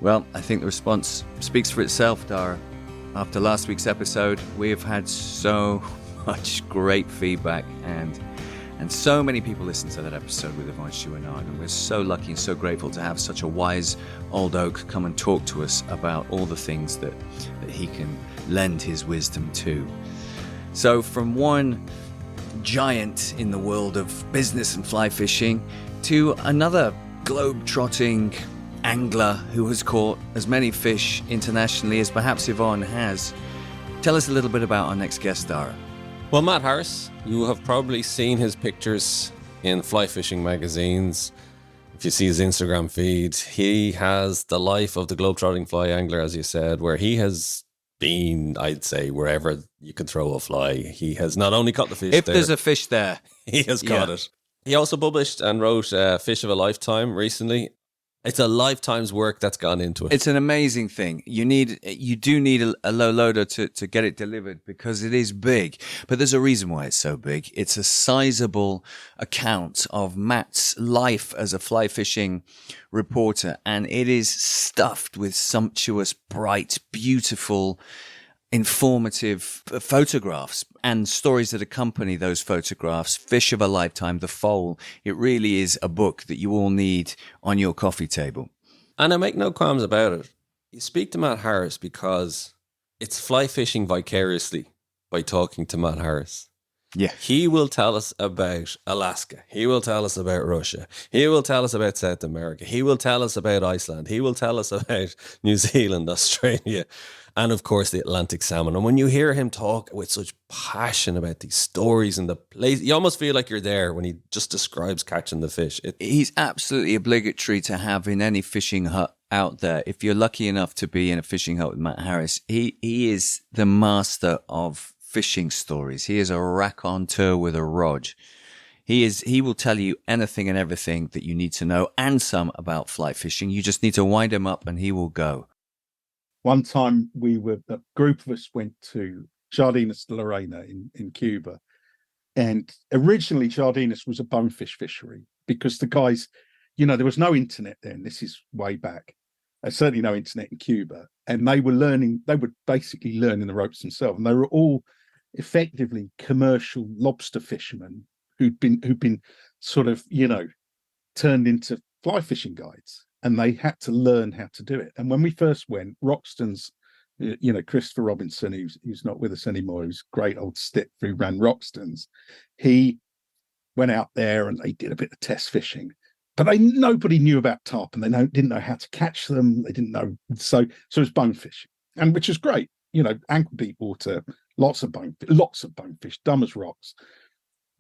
Well, I think the response speaks for itself, Dara. After last week's episode, we have had so much great feedback and so many people listened to that episode with Yvonne Chouinard, and we're so lucky and so grateful to have such a wise old oak come and talk to us about all the things that he can lend his wisdom to. So from one giant in the world of business and fly fishing to another globe-trotting angler who has caught as many fish internationally as perhaps Yvonne has. Tell us a little bit about our next guest, Dara. Well, Matt Harris, you have probably seen his pictures in fly fishing magazines. If you see his Instagram feed, he has the life of the globetrotting fly angler, as you said, where he has been, I'd say, wherever you could throw a fly. He has not only caught the fish if there, there's a fish there, he has caught it. He also published and wrote Fish of a Lifetime recently. It's a lifetime's work that's gone into it. It's an amazing thing. You do need a low loader to get it delivered because it is big. But there's a reason why it's so big. It's a sizable account of Matt's life as a fly fishing reporter, and it is stuffed with sumptuous, bright, beautiful, informative photographs and stories that accompany those photographs. Fish of a Lifetime, The Foal. It really is a book that you all need on your coffee table. And I make no qualms about it. You speak to Matt Harris because it's fly fishing vicariously by talking to Matt Harris. Yeah. He will tell us about Alaska. He will tell us about Russia. He will tell us about South America. He will tell us about Iceland. He will tell us about New Zealand, Australia, and of course the Atlantic salmon. And when you hear him talk with such passion about these stories and the place, you almost feel like you're there when he just describes catching the fish. He's absolutely obligatory to have in any fishing hut out there. If you're lucky enough to be in a fishing hut with Matt Harris, he is the master of fishing stories. He is a raconteur with a rod. He will tell you anything and everything that you need to know, and some about fly fishing. You just need to wind him up and he will go. One time a group of us went to Jardines de la Reina in Cuba. And originally Jardines was a bonefish fishery because the guys, there was no internet then. This is way back. There's certainly no internet in Cuba. And they were basically learning the ropes themselves. And they were all effectively commercial lobster fishermen who'd been sort of, turned into fly fishing guides. And they had to learn how to do it. And when we first went, Roxton's, Christopher Robinson, who's not with us anymore, who's a great old stick who ran Roxton's, he went out there and they did a bit of test fishing. But nobody knew about tarpon. They didn't know how to catch them. They didn't know. So it was bone fishing, and which is great. Ankle deep water, lots of bonefish, dumb as rocks.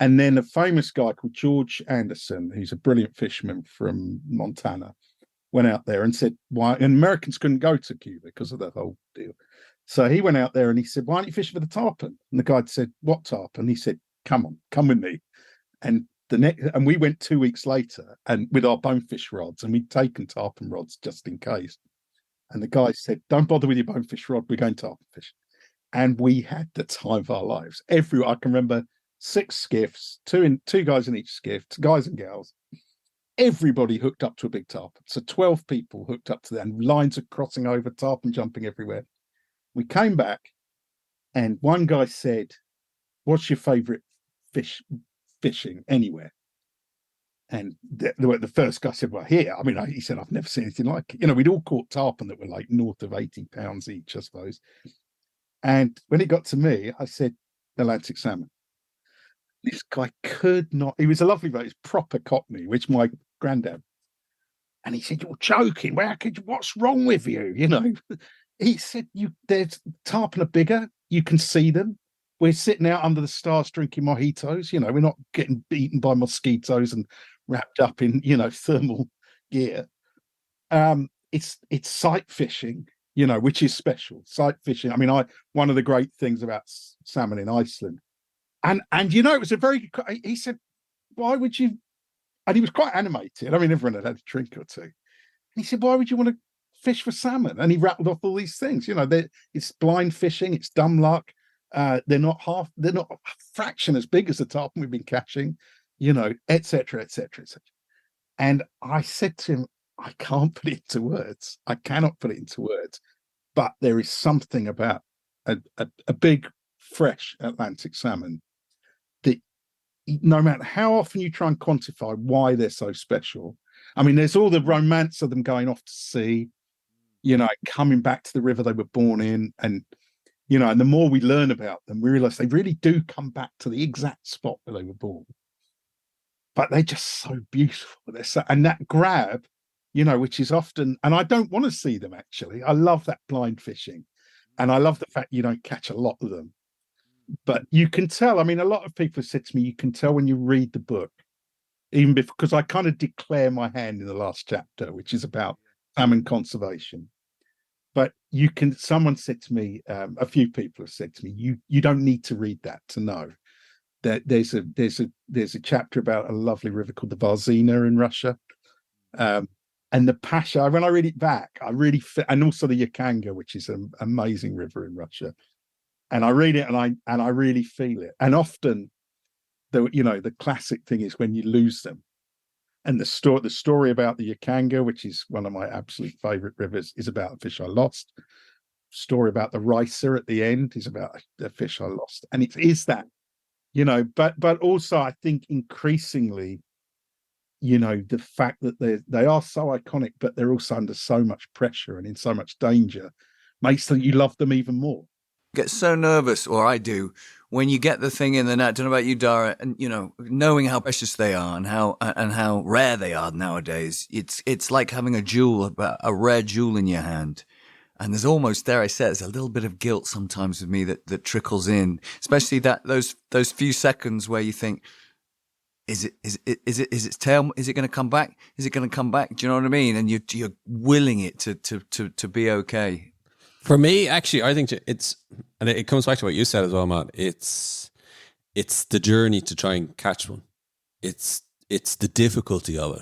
And then a famous guy called George Anderson, who's a brilliant fisherman from Montana, went out there and said, why? And Americans couldn't go to Cuba because of that whole deal. So he went out there and he said, why don't you fish for the tarpon? And the guide said, what tarpon? He said, come with me. And we went 2 weeks later and with our bonefish rods, and we'd taken tarpon rods just in case. And the guy said, don't bother with your bonefish rod, we're going tarpon fish. And we had the time of our lives. I can remember 6 skiffs, two guys in each skiff, guys and gals. Everybody hooked up to a big tarpon. So 12 people hooked up to that, and lines are crossing over, tarpon jumping everywhere. We came back and one guy said, what's your favorite fishing anywhere? And the first guy said, well, here. He said, I've never seen anything like it. We'd all caught tarpon that were like north of 80 pounds each, I suppose. And when it got to me, I said, Atlantic salmon. This guy could not, he was a lovely guy, he's proper Cockney, which my granddad. And he said, you're joking. What's wrong with you? He said, there's tarpon are bigger. You can see them. We're sitting out under the stars drinking mojitos. We're not getting beaten by mosquitoes and wrapped up in, thermal gear. It's sight fishing, which is special. Sight fishing. One of the great things about salmon in Iceland, and it was a very good, he said, why would you, and he was quite animated. Everyone had a drink or two. And he said, why would you want to fish for salmon? And he rattled off all these things. It's blind fishing, it's dumb luck. They're not a fraction as big as the tarpon we've been catching, et cetera, et cetera, et cetera. And I said to him, I can't put it into words. I cannot put it into words. But there is something about a big, fresh Atlantic salmon that no matter how often you try and quantify why they're so special. I mean, there's all the romance of them going off to sea, coming back to the river they were born in. And, and the more we learn about them, we realize they really do come back to the exact spot where they were born. But they're just so beautiful. And that grab, which is often, and I don't want to see them actually. I love that blind fishing. And I love the fact you don't catch a lot of them. But you can tell, I mean, a lot of people have said to me, you can tell when you read the book, even because I kind of declare my hand in the last chapter, which is about salmon conservation. But someone said to me, a few people have said to me, you don't need to read that to know that there's a chapter about a lovely river called the Varzina in Russia. And the Pasha, when I read it back, I really and also the Yakanga, which is an amazing river in Russia. And I read it and I really feel it. And often the classic thing is when you lose them. And the story about the Yakanga, which is one of my absolute favorite rivers, is about a fish I lost. Story about the Ricer at the end is about a fish I lost. And it is that, but also I think increasingly, the fact that they are so iconic, but they're also under so much pressure and in so much danger makes you love them even more. Get so nervous, or I do, when you get the thing in the net. I don't know about you, Dara, and knowing how precious they are and how rare they are nowadays. It's like having a rare jewel in your hand. And there's almost, dare I say, there's a little bit of guilt sometimes with me that trickles in, especially those few seconds where you think, is its tail? Is it going to come back? Is it going to come back? Do you know what I mean? And you're willing it to be okay. For me, actually, I think and it comes back to what you said as well, Matt. It's the journey to try and catch one. It's the difficulty of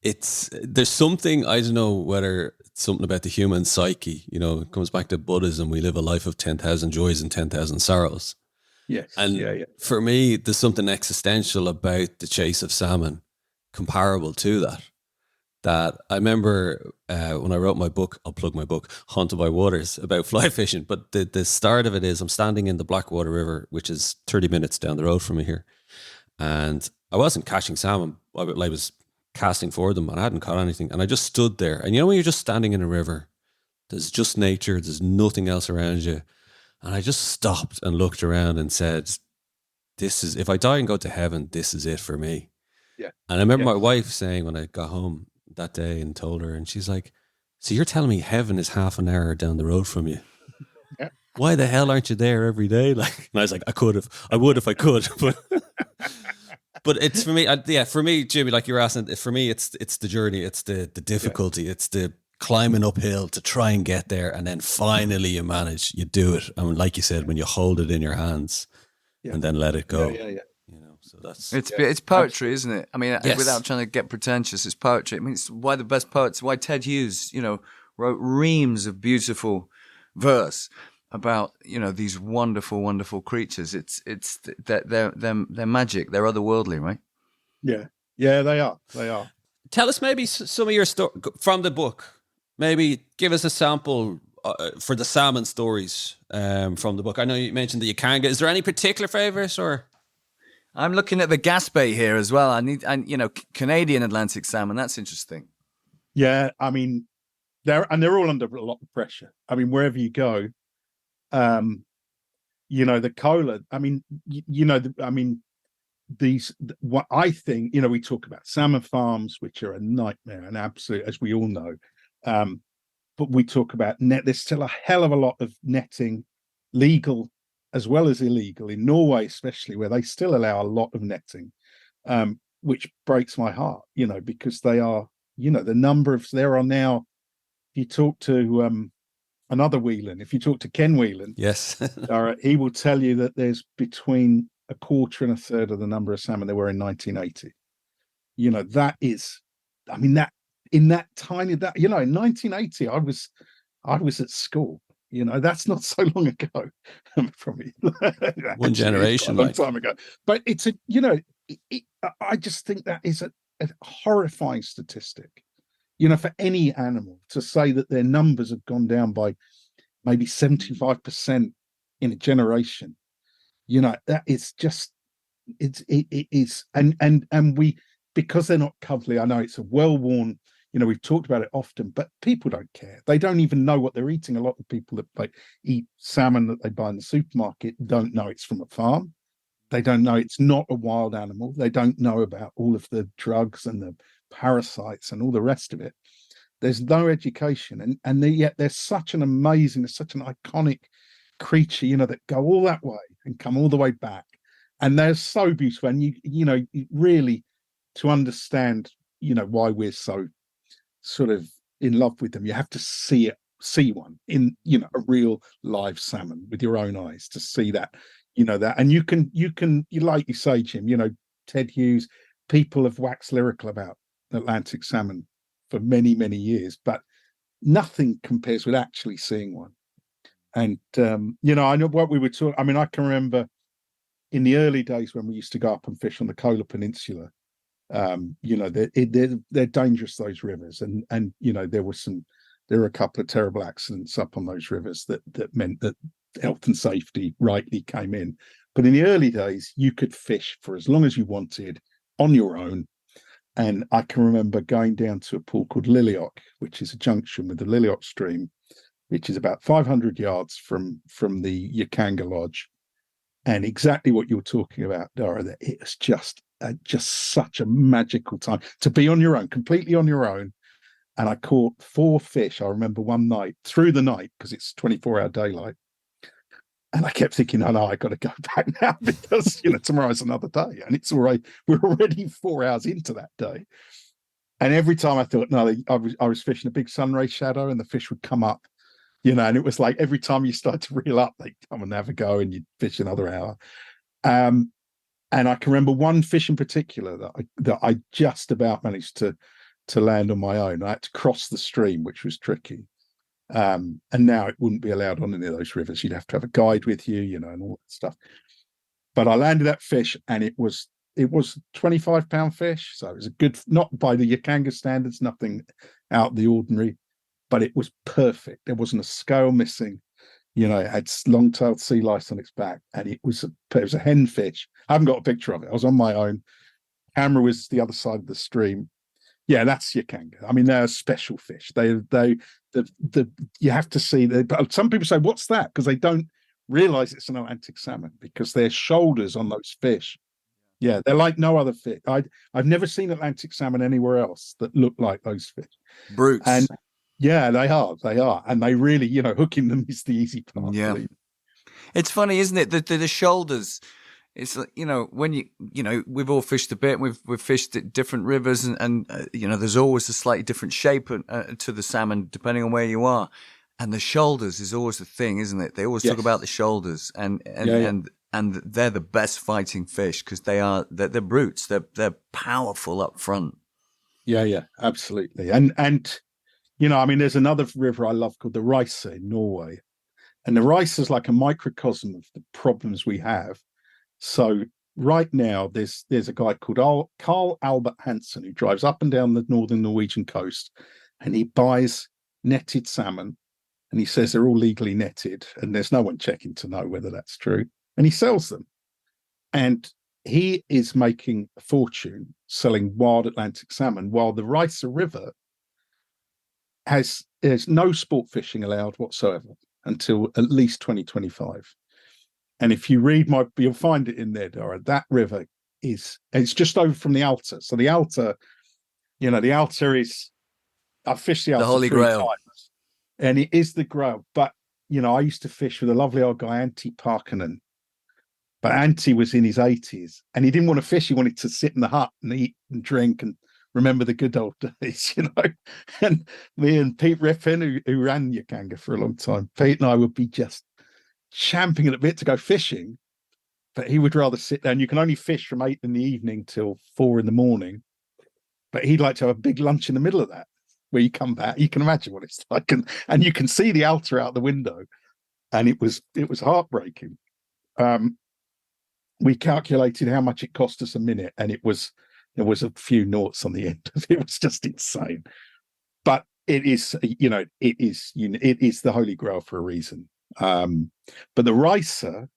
it. There's something, I don't know whether it's something about the human psyche, it comes back to Buddhism. We live a life of 10,000 joys and 10,000 sorrows. Yes. And for me, there's something existential about the chase of salmon comparable to that I remember when I wrote my book, I'll plug my book, Haunted by Waters, about fly fishing. But the start of it is I'm standing in the Blackwater River, which is 30 minutes down the road from me here. And I wasn't catching salmon. I was casting for them and I hadn't caught anything. And I just stood there. And when you're just standing in a river, there's just nature, there's nothing else around you. And I just stopped and looked around and said, if I die and go to heaven, this is it for me. Yeah. And I remember my wife saying when I got home that day and told her, and she's like, so you're telling me heaven is half an hour down the road from you? Yeah. Why the hell aren't you there every day? And I was like, I would if I could, but it's for me. For me, Jimmy, like you were asking, for me, it's the journey, it's the difficulty, it's the climbing uphill to try and get there, and then finally you manage, you do it, and like you said, when you hold it in your hands and then let it go. So it's poetry, isn't it? I mean, without trying to get pretentious, it's poetry. I mean, it's why the best poets, why Ted Hughes, wrote reams of beautiful verse about these wonderful, wonderful creatures. It's they're magic. They're otherworldly, right? Yeah, they are. Tell us maybe some of your story from the book. Maybe give us a sample for the salmon stories from the book. I know you mentioned the Yakanga. Is there any particular favorites or? I'm looking at the Gaspé here as well. Canadian Atlantic salmon. That's interesting. Yeah, I mean, they're all under a lot of pressure. I mean, wherever you go, the cola. I mean, what I think, we talk about salmon farms, which are a nightmare and absolute, as we all know. But we talk about net. There's still a hell of a lot of netting, legal as well as illegal, in Norway especially, where they still allow a lot of netting, which breaks my heart, because they are, the number of, there are now, if you talk to another Whelan, if you talk to Ken Whelan, yes, he will tell you that there's between a quarter and a third of the number of salmon there were in 1980. That is, I mean, that in that tiny, in 1980, I was at school. That's not so long ago from me. One generation, a long time ago. But it's I just think that is a horrifying statistic. for any animal to say that their numbers have gone down by maybe 75% in a generation, that is just, it is. And we, because they're not cuddly, I know it's a well-worn, we've talked about it often, but people don't care. They don't even know what they're eating. A lot of people that eat salmon that they buy in the supermarket don't know it's from a farm. They don't know it's not a wild animal. They don't know about all of the drugs and the parasites and all the rest of it. There's no education, and yet they're such an amazing, they're such an iconic creature, that go all that way and come all the way back, and they're so beautiful. And you really, to understand, why we're so sort of in love with them, you have to see one in, a real live salmon with your own eyes, to see that, that. And you like you say, Jim, Ted Hughes, people have waxed lyrical about Atlantic salmon for many, many years, but nothing compares with actually seeing one. And I know what we were talking. I mean, I can remember in the early days when we used to go up and fish on the Kola Peninsula. They're dangerous, those rivers, and there were a couple of terrible accidents up on those rivers that meant that health and safety rightly came in. But in the early days, you could fish for as long as you wanted on your own. And I can remember going down to a pool called Lilyock, which is a junction with the Lilyock stream, which is about 500 yards from the Yakanga Lodge. And exactly what you were talking about, Dara, that it was just such a magical time to be on your own, completely on your own. And I caught 4 fish, I remember, one night, through the night, because it's 24-hour daylight. And I kept thinking, oh no, I got to go back now, because tomorrow's another day, and it's all right. We're already 4 hours into that day. And every time I thought, no, I was fishing a big sunray shadow, and the fish would come up, and it was like every time you start to reel up, they come and have a go, and you'd fish another hour. And I can remember one fish in particular that I just about managed to land on my own. I had to cross the stream, which was tricky. And now it wouldn't be allowed on any of those rivers. You'd have to have a guide with you, and all that stuff. But I landed that fish, and it was 25-pound fish. So it was a good, not by the Yakanga standards, nothing out of the ordinary, but it was perfect. There wasn't a scale missing. It had long-tailed sea lice on its back, and it was a hen fish. I haven't got a picture of it. I was on my own. Camera was the other side of the stream. Yeah, that's Yakanga. I mean, they're a special fish. You have to see. But some people say, "What's that?" Because they don't realize it's an Atlantic salmon, because their shoulders on those fish. Yeah, they're like no other fish. I've never seen Atlantic salmon anywhere else that look like those fish. Brutes. And yeah, they are, and they really, hooking them is the easy part. Yeah, it's funny, isn't it? The shoulders. It's like, when we've all fished a bit. We've fished at different rivers, and there's always a slightly different shape to the salmon depending on where you are. And the shoulders is always the thing, isn't it? They always talk about the shoulders, and they're the best fighting fish, because they're brutes. They're powerful up front. Yeah, absolutely. And I mean, there's another river I love called the Rice in Norway, and the Rice is like a microcosm of the problems we have. So right now, there's a guy called Carl Albert Hansen, who drives up and down the northern Norwegian coast, and he buys netted salmon, and he says they're all legally netted, and there's no one checking to know whether that's true, and he sells them. And he is making a fortune selling wild Atlantic salmon, while the Rice River there's no sport fishing allowed whatsoever until at least 2025. And if you read you'll find it in there, Dara. That river it's just over from the Alta. So the Alta, the Alta is, I've fished the Alta the Holy 3 Grail. times, and it is the Grail. But I used to fish with a lovely old guy, Antti Parkkonen. But Antti was in his 80s, and he didn't want to fish. He wanted to sit in the hut and eat and drink and remember the good old days, And me and Pete Riffin, who ran Yakanga for a long time, Pete and I would be just champing at a bit to go fishing, but he would rather sit down. You can only fish from 8 in the evening till 4 in the morning, but he'd like to have a big lunch in the middle of that, where you come back. You can imagine what it's like, and you can see the Alta out the window, and it was heartbreaking. We calculated how much it cost us a minute, and there was a few noughts on the end of it. It was just insane. but it is, it is the holy grail for a reason. But the Ricer,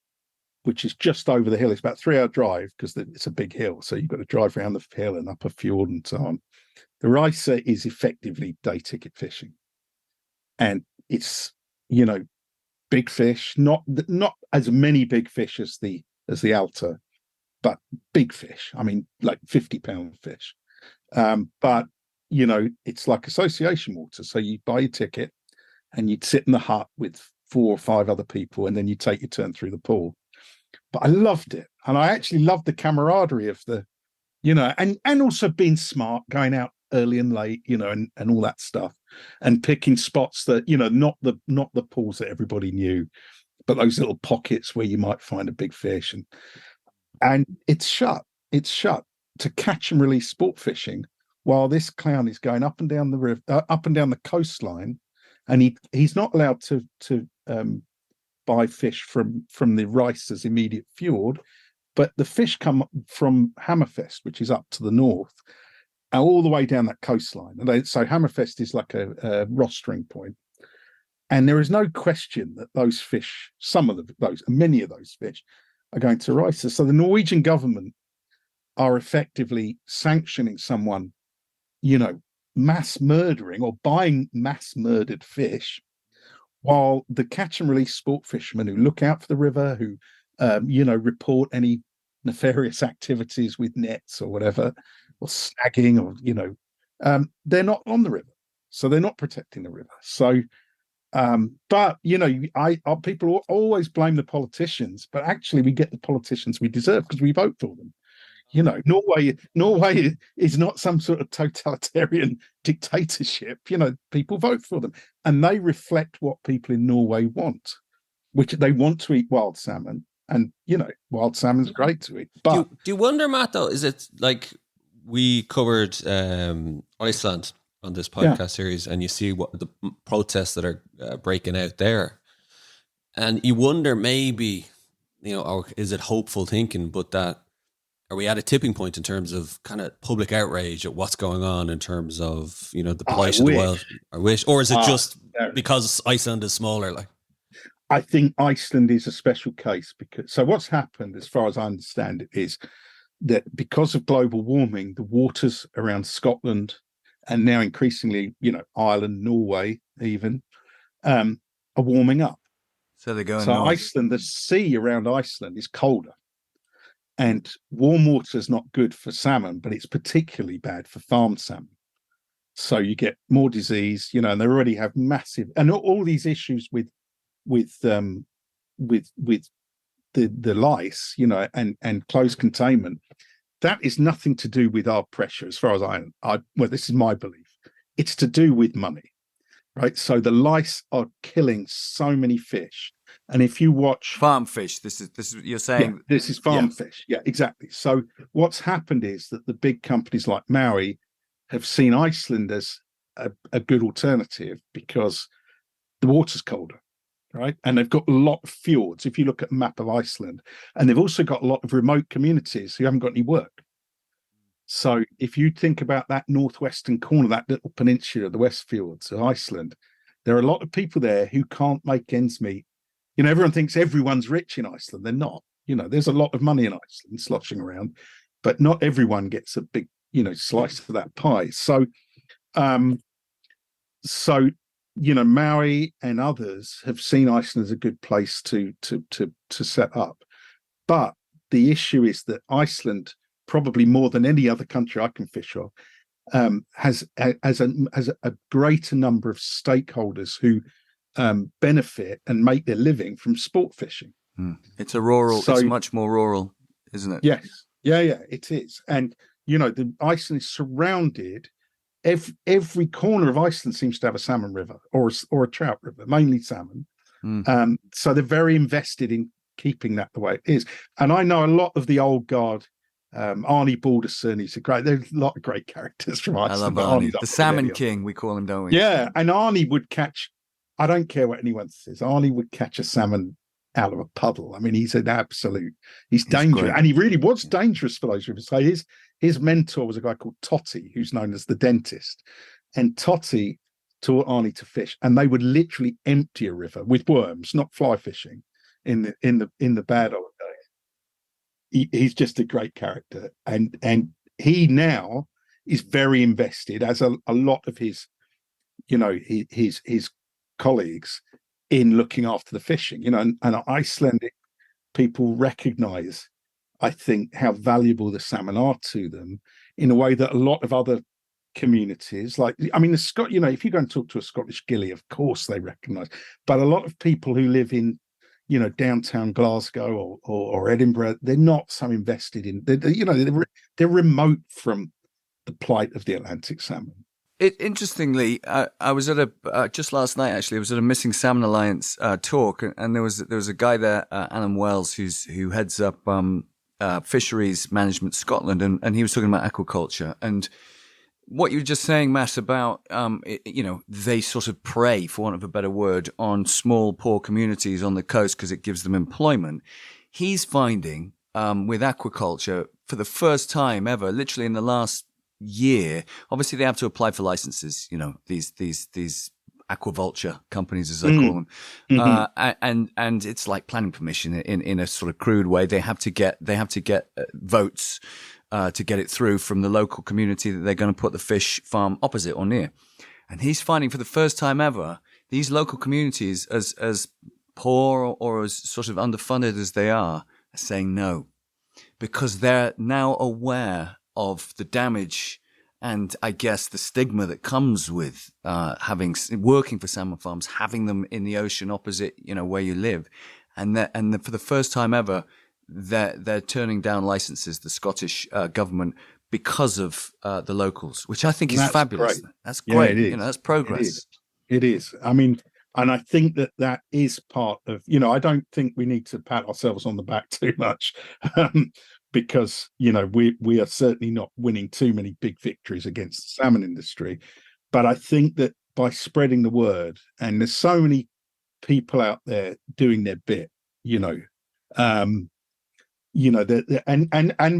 which is just over the hill, it's about 3 hour drive because it's a big hill. So you've got to drive around the hill and up a fjord and so on. The Ricer is effectively day ticket fishing. And it's, big fish, not as many big fish as the Alta, but big fish. I mean, like 50-pound fish. But it's like association water. So you buy your ticket and you'd sit in the hut with 4 or 5 other people, and then you take your turn through the pool. But I loved it. And I actually loved the camaraderie of the, and also being smart, going out early and late, and all that stuff, and picking spots that, not the pools that everybody knew, but those little pockets where you might find a big fish. And it's shut to catch and release sport fishing while this clown is going up and down the river, up and down the coastline, and he's not allowed to buy fish from the Ricer's immediate fjord, but the fish come from Hammerfest, which is up to the north, all the way down that coastline. And so Hammerfest is like a rostering point, and there is no question that those fish, many of those fish, are going to Ricer. So the Norwegian government are effectively sanctioning someone, mass murdering or buying mass murdered fish, while the catch and release sport fishermen who look out for the river, who report any nefarious activities with nets or whatever, or snagging, or they're not on the river, so they're not protecting the river. So but people always blame the politicians, but actually we get the politicians we deserve because we vote for them. Norway is not some sort of totalitarian dictatorship. People vote for them, and they reflect what people in Norway want, which they want to eat wild salmon, and wild salmon's great to eat. But do you wonder, Matt, though, is it like we covered Iceland on this podcast series, and you see what the protests that are breaking out there, and you wonder maybe, or is it hopeful thinking, but that are we at a tipping point in terms of kind of public outrage at what's going on in terms of the plight of the wild? I wish, or is it just because Iceland is smaller? Like, I think Iceland is a special case because what's happened, as far as I understand it, is that because of global warming, the waters around Scotland and now increasingly, Ireland, Norway, even, are warming up. So they're going. So north. Iceland, the sea around Iceland is colder, and warm water is not good for salmon, but it's particularly bad for farmed salmon. So you get more disease, and they already have massive, and all these issues with the lice, and closed containment. That is nothing to do with our pressure, as far as this is my belief. It's to do with money, right? So the lice are killing so many fish, and if you watch farm fish, this is you're saying. Yeah, this is farm fish. Yeah, exactly. So what's happened is that the big companies like Maui have seen Iceland as a good alternative because the water's colder. Right. And they've got a lot of fjords. If you look at a map of Iceland, and they've also got a lot of remote communities who haven't got any work. So if you think about that northwestern corner, that little peninsula, the West Fjords of Iceland, there are a lot of people there who can't make ends meet. Everyone thinks everyone's rich in Iceland. They're not. There's a lot of money in Iceland sloshing around, but not everyone gets a big, slice of that pie. So, Maui and others have seen Iceland as a good place to set up. But the issue is that Iceland, probably more than any other country I can fish off, has a greater number of stakeholders who benefit and make their living from sport fishing. It's it's much more rural, isn't it? Yes. Yeah, it is. And, the Iceland is surrounded. Every corner of Iceland seems to have a salmon river or a trout river, mainly salmon. So they're very invested in keeping that the way it is. And I know a lot of the old guard, Arnie Balderson. There's a lot of great characters from Iceland. I love Arnie. The Salmon King, we call him, don't we? Yeah, and Arnie would catch, I don't care what anyone says, Arnie would catch a salmon out of a puddle. I mean, he's dangerous. Great. And he really was dangerous for those rivers. So his mentor was a guy called Totti, who's known as the dentist. and Totty taught Arnie to fish, and they would literally empty a river with worms, not fly fishing, in the bad old days. He's just a great character, and he now is very invested, as a lot of his, his colleagues, in looking after the fishing. And Icelandic people recognise, I think, how valuable the salmon are to them in a way that a lot of other communities, like, I mean, the Scot, if you go and talk to a Scottish gillie, of course they recognise, but a lot of people who live in, downtown Glasgow or Edinburgh, they're not so invested in, they're remote from the plight of the Atlantic salmon. Interestingly, I was at just last night. Actually, I was at a Missing Salmon Alliance talk, and there was a guy there, Alan Wells, who heads up Fisheries Management Scotland, and he was talking about aquaculture. And what you were just saying, Matt, about they sort of prey, for want of a better word, on small, poor communities on the coast because it gives them employment. He's finding with aquaculture, for the first time ever, literally in the last year, obviously they have to apply for licenses, these aquavulture companies, as I call them, and it's like planning permission in a sort of crude way. They have to get votes to get it through from the local community that they're going to put the fish farm opposite or near. And he's finding, for the first time ever, these local communities, as poor or as sort of underfunded as they are saying no, because they're now aware of the damage and, I guess, the stigma that comes with working for salmon farms, having them in the ocean opposite, where you live, and for the first time ever, they're turning down licenses, the Scottish government, because of the locals, which I think is fabulous. Great. That's great. Yeah, that's progress. It is. I mean, and I think that is part of. I don't think we need to pat ourselves on the back too much. Because we are certainly not winning too many big victories against the salmon industry, but I think that by spreading the word, and there's so many people out there doing their bit, and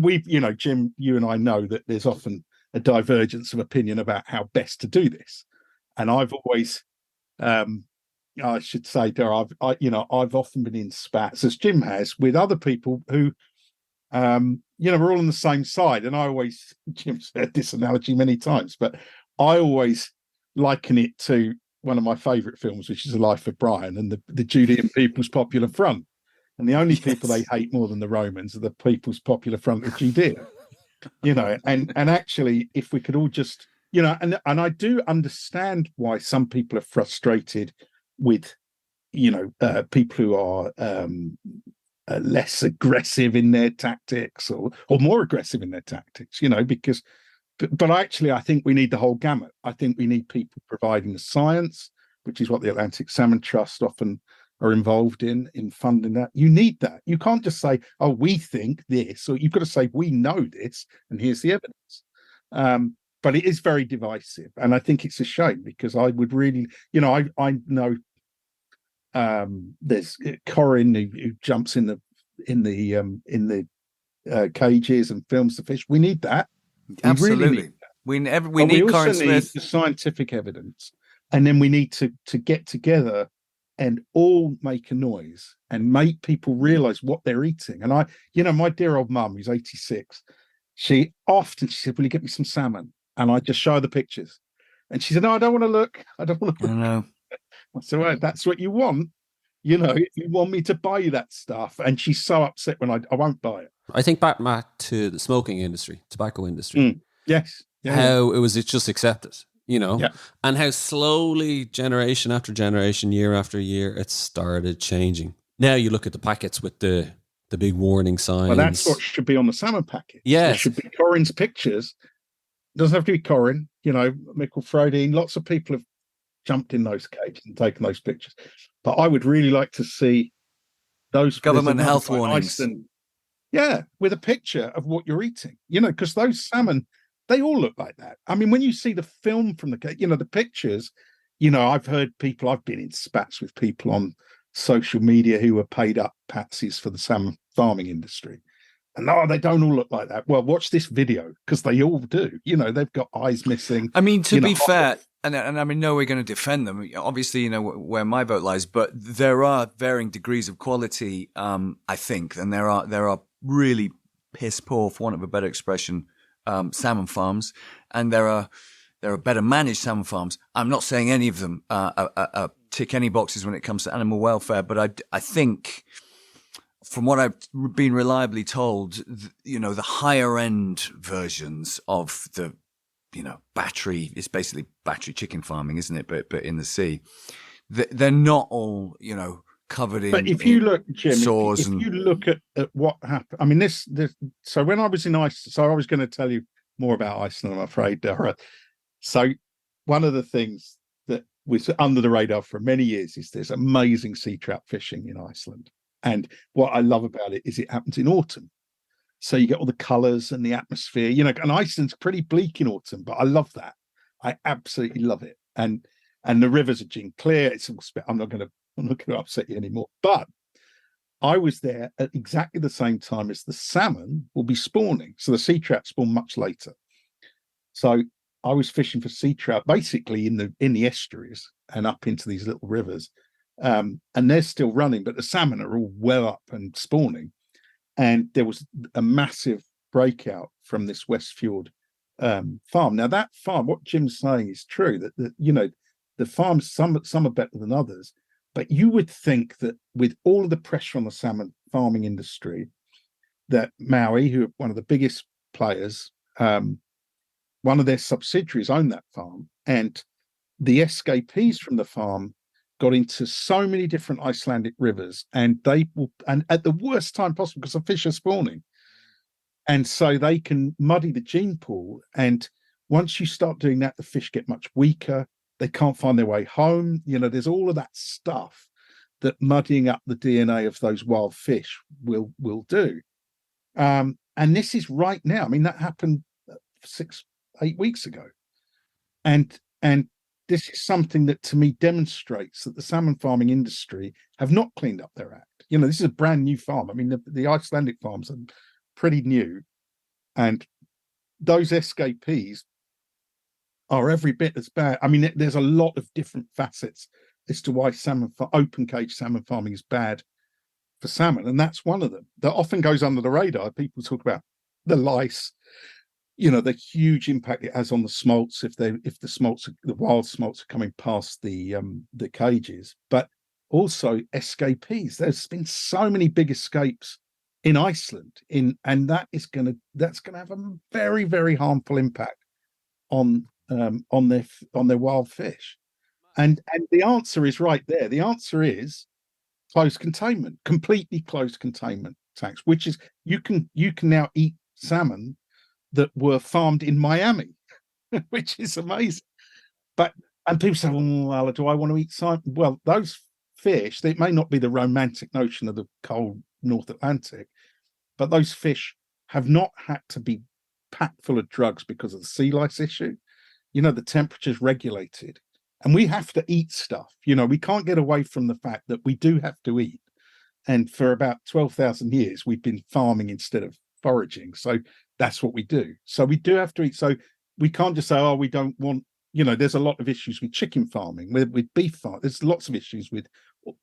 we've, Jim, you and I know that there's often a divergence of opinion about how best to do this, and I've always, I should say, Dara, I've often been in spats, as Jim has, with other people who. We're all on the same side, and I always, Jim's said this analogy many times, but I always liken it to one of my favourite films, which is The Life of Brian, and the Judean People's Popular Front, and the only people they hate more than the Romans are the People's Popular Front of Judea. And actually, if we could all just, and I do understand why some people are frustrated with, people who are less aggressive in their tactics or more aggressive in their tactics, because, but actually I think we need the whole gamut. I think we need people providing the science, which is what the Atlantic Salmon Trust often are involved in funding that. You need that. You can't just say, oh, we think this, or you've got to say, we know this, and here's the evidence. But it is very divisive, and I think it's a shame, because I would really, I know there's Corin who jumps in the cages and films the fish. We need that. Absolutely. We really need that. We need also Corin need Smith. the scientific evidence, and then we need to get together and all make a noise and make people realize what they're eating. And my dear old mum, who's 86, she said, will you get me some salmon? And I just show her the pictures, and she said, no, I don't want to look. I know. So that's what you want, you want me to buy you that stuff. And she's so upset when I won't buy it. I think back, Matt, to the smoking industry, tobacco industry. Yes. How it was just accepted, and how slowly, generation after generation, year after year, it started changing. Now you look at the packets with the big warning signs. Well, that's what should be on the salmon packet. Yes. There should be Corin's pictures. It doesn't have to be Corin, Michael Frodin. Lots of people have jumped in those cages and taken those pictures. But I would really like to see those government health warnings. With a picture of what you're eating, because those salmon, they all look like that. I mean, when you see the film from the pictures, I've been in spats with people on social media who were paid up patsies for the salmon farming industry. And no, they don't all look like that. Well, watch this video because they all do. They've got eyes missing. I mean, to be fair, and I mean, no, we're going to defend them. Obviously, where my vote lies, but there are varying degrees of quality, I think, and there are really piss poor, for want of a better expression, salmon farms, and there are better managed salmon farms. I'm not saying any of them tick any boxes when it comes to animal welfare, but I think, from what I've been reliably told, the higher end versions of the, battery, it's basically battery chicken farming, isn't it? But in the sea, they're not all, covered in. But if you look, Jim, if you look at what happened, I mean, this. So when I was in Iceland, so I was going to tell you more about Iceland, I'm afraid, Dara. So one of the things that was under the radar for many years is there's amazing sea trout fishing in Iceland. And what I love about it is it happens in autumn. So you get all the colours and the atmosphere, and Iceland's pretty bleak in autumn, but I love that. I absolutely love it. And the rivers are gin clear. It's all I'm not going to upset you anymore. But I was there at exactly the same time as the salmon will be spawning. So the sea trout spawn much later. So I was fishing for sea trout basically in the estuaries and up into these little rivers. And they're still running, but the salmon are all well up and spawning. And there was a massive breakout from this Westfjord farm. Now that farm, what Jim's saying is true, that the farms, some are better than others, but you would think that with all of the pressure on the salmon farming industry, that Maui, who are one of the biggest players, one of their subsidiaries own that farm, and the escapees from the farm got into so many different Icelandic rivers, and at the worst time possible because the fish are spawning. And so they can muddy the gene pool. And once you start doing that, the fish get much weaker. They can't find their way home. There's all of that stuff that muddying up the DNA of those wild fish will do. And this is right now. I mean, that happened 6-8 weeks ago. And this is something that to me demonstrates that the salmon farming industry have not cleaned up their act. This is a brand new farm. I mean, the Icelandic farms are pretty new, and those escapees are every bit as bad. I mean, there's a lot of different facets as to why open cage salmon farming is bad for salmon, and that's one of them that often goes under the radar. People talk about the lice, the huge impact it has on the smolts if the wild smolts are coming past the cages, but also escapees. There's been so many big escapes in Iceland, and that's going to have a very, very harmful impact on their wild fish. And the answer is right there. The answer is closed containment, completely closed containment tanks, which is you can now eat salmon that were farmed in Miami, which is amazing. And people say, well, do I want to eat salmon? Well, those fish, it may not be the romantic notion of the cold North Atlantic, but those fish have not had to be packed full of drugs because of the sea lice issue. The temperature's regulated, and we have to eat stuff. We can't get away from the fact that we do have to eat. And for about 12,000 years, we've been farming instead of foraging. So that's what we do. So we do have to eat. So we can't just say, oh, we don't want, there's a lot of issues with chicken farming, with beef farming. There's lots of issues with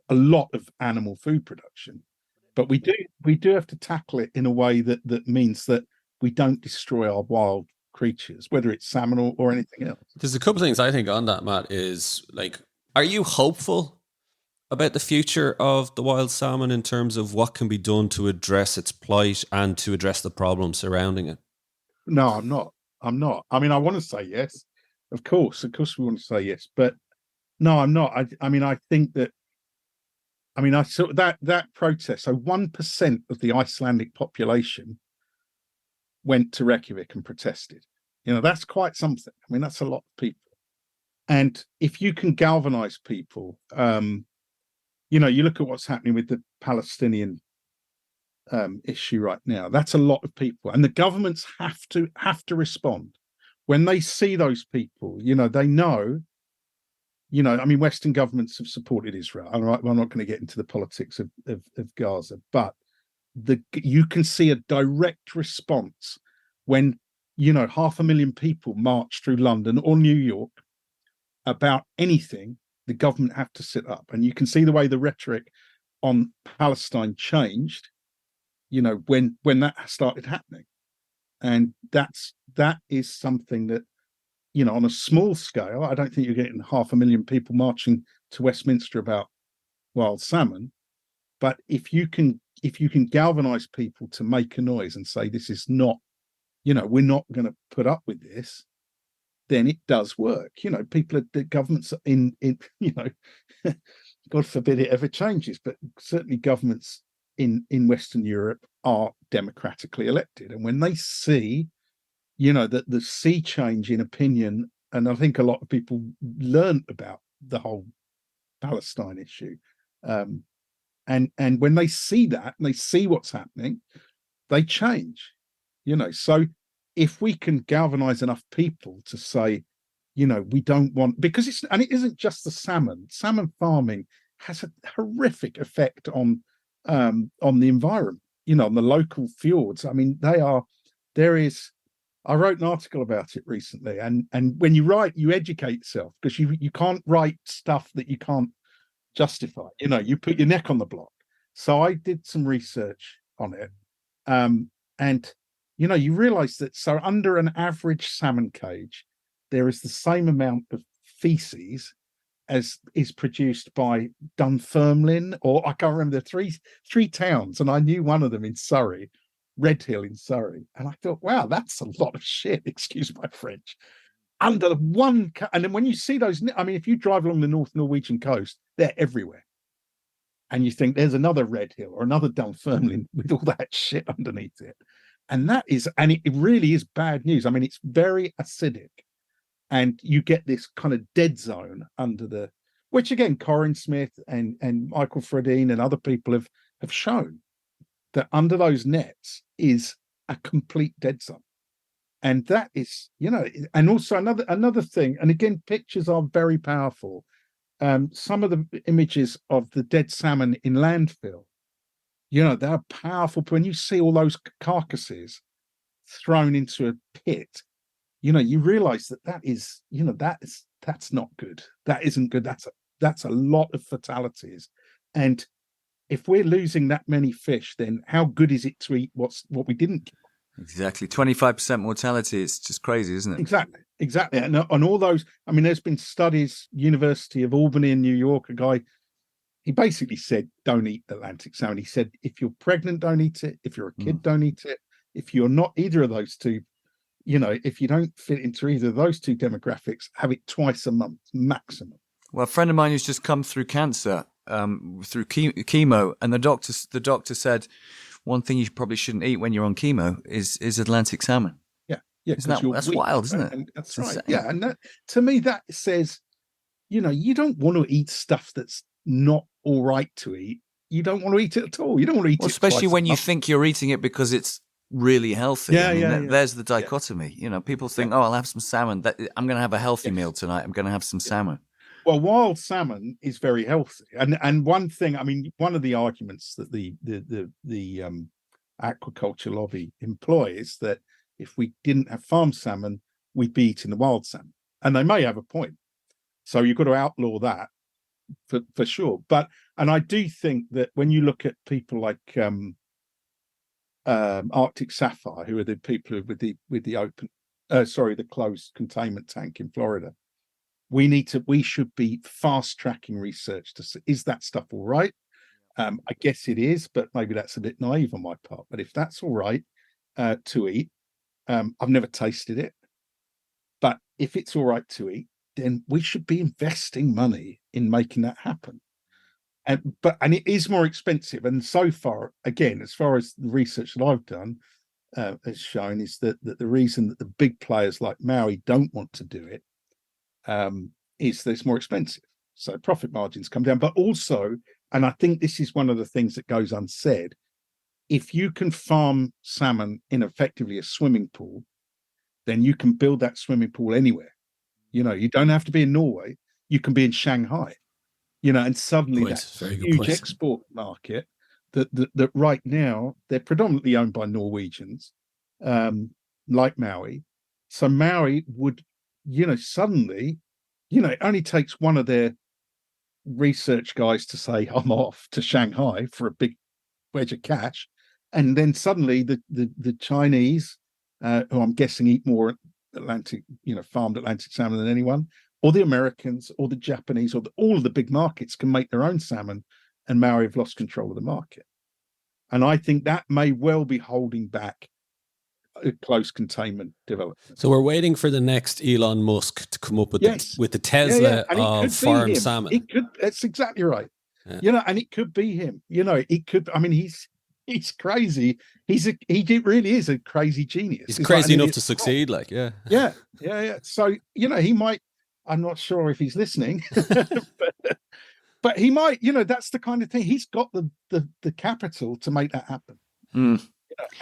a lot of animal food production. But we do have to tackle it in a way that means that we don't destroy our wild creatures, whether it's salmon or anything else. There's a couple of things I think on that, Matt, is like, are you hopeful about the future of the wild salmon in terms of what can be done to address its plight and to address the problems surrounding it? No, I'm not. I mean, I want to say yes. Of course we want to say yes, but no, I'm not. I think that, I saw that protest. So 1% of the Icelandic population went to Reykjavik and protested. That's quite something. That's a lot of people. And if you can galvanize people, you look at what's happening with the Palestinian issue right now. That's a lot of people, and the governments have to respond when they see those people. They know. Western governments have supported Israel. I'm not going to get into the politics of Gaza, but you can see a direct response when 500,000 people march through London or New York about anything. The government have to sit up, and you can see the way the rhetoric on Palestine changed, when that started happening. And that is something that, on a small scale, I don't think you're getting 500,000 people marching to Westminster about wild salmon. But if you can galvanize people to make a noise and say, this is not, we're not going to put up with this, then it does work. The governments in God forbid it ever changes, but certainly governments in Western Europe are democratically elected. And when they see, that the sea change in opinion, and I think a lot of people learned about the whole Palestine issue, and when they see that and they see what's happening, they change. So if we can galvanize enough people to say, we don't want, because it isn't just the salmon farming has a horrific effect on the environment, on the local fjords. I mean, I wrote an article about it recently, and when you write, you educate yourself, because you can't write stuff that you can't justify. You put your neck on the block. So I did some research on it, and you realize that under an average salmon cage, there is the same amount of feces as is produced by Dunfermline, or I can't remember, the three towns, and I knew one of them in Surrey, Redhill in Surrey, and I thought, wow, that's a lot of shit, excuse my French, under one. And then when you see those, I mean, if you drive along the North Norwegian coast, they're everywhere, and you think there's another Redhill or another Dunfermline with all that shit underneath it. And it really is bad news. I mean, it's very acidic, and you get this kind of dead zone under which again, Corin Smith and Michael Fredine and other people have shown that under those nets is a complete dead zone. And that is, and also another thing, and again, pictures are very powerful. Some of the images of the dead salmon in landfill, they're powerful. When you see all those carcasses thrown into a pit, you realize that is, that's not good. That isn't good. That's a lot of fatalities. And if we're losing that many fish, then how good is it to eat what we didn't kill? Exactly. 25% mortality. It's just crazy, isn't it? Exactly. And all those, I mean, there's been studies, University of Albany in New York, a guy, he basically said, don't eat Atlantic salmon. He said, if you're pregnant, don't eat it. If you're a kid, don't eat it. If you're not either of those two, if you don't fit into either of those two demographics, have it twice a month maximum. Well, a friend of mine who's just come through cancer, through chemo, and the doctor said one thing you probably shouldn't eat when you're on chemo is Atlantic salmon. Yeah, that's weak, wild, isn't it? And that's right. Insane. Yeah, and that, to me, that says, you don't want to eat stuff that's not all right to eat. You don't want to eat it at all. You don't want to eat it, especially when you think you're eating it because it's really healthy. Yeah, There's the dichotomy. People think, oh, I'll have some salmon. I'm going to have a healthy meal tonight. I'm going to have some salmon. Well, wild salmon is very healthy, and one thing, I mean, one of the arguments that the aquaculture lobby employ is that if we didn't have farm salmon, we'd be eating the wild salmon, and they may have a point. So you've got to outlaw that for sure. And I do think that when you look at people like Arctic Sapphire, who are the people with the closed containment tank in Florida, we should be fast tracking research to see, is that stuff all right? I guess it is, but maybe that's a bit naive on my part. But if that's all right to eat, I've never tasted it, but if it's all right to eat, then we should be investing money in making that happen. And it is more expensive. And so far, again, as far as the research that I've done has shown, is that the reason that the big players like Maui don't want to do it is that it's more expensive. So profit margins come down. But also, and I think this is one of the things that goes unsaid, if you can farm salmon in effectively a swimming pool, then you can build that swimming pool anywhere. You don't have to be in Norway. You can be in Shanghai. And suddenly that's a huge export market that right now they're predominantly owned by Norwegians, like Maui. So Maui would, suddenly, it only takes one of their research guys to say, I'm off to Shanghai for a big wedge of cash. And then suddenly the Chinese, who I'm guessing eat more Atlantic, farmed Atlantic salmon than anyone, or the Americans or the Japanese, or all of the big markets can make their own salmon, and Maui have lost control of the market. And I think that may well be holding back a close containment development. So we're waiting for the next Elon Musk to come up with the Tesla of farmed salmon. That's exactly right. Yeah. And it could be him. It could. I mean, he's crazy. He really is a crazy genius. He's crazy enough to succeed. Yeah. So he might. I'm not sure if he's listening, but he might. That's the kind of thing. He's got the capital to make that happen.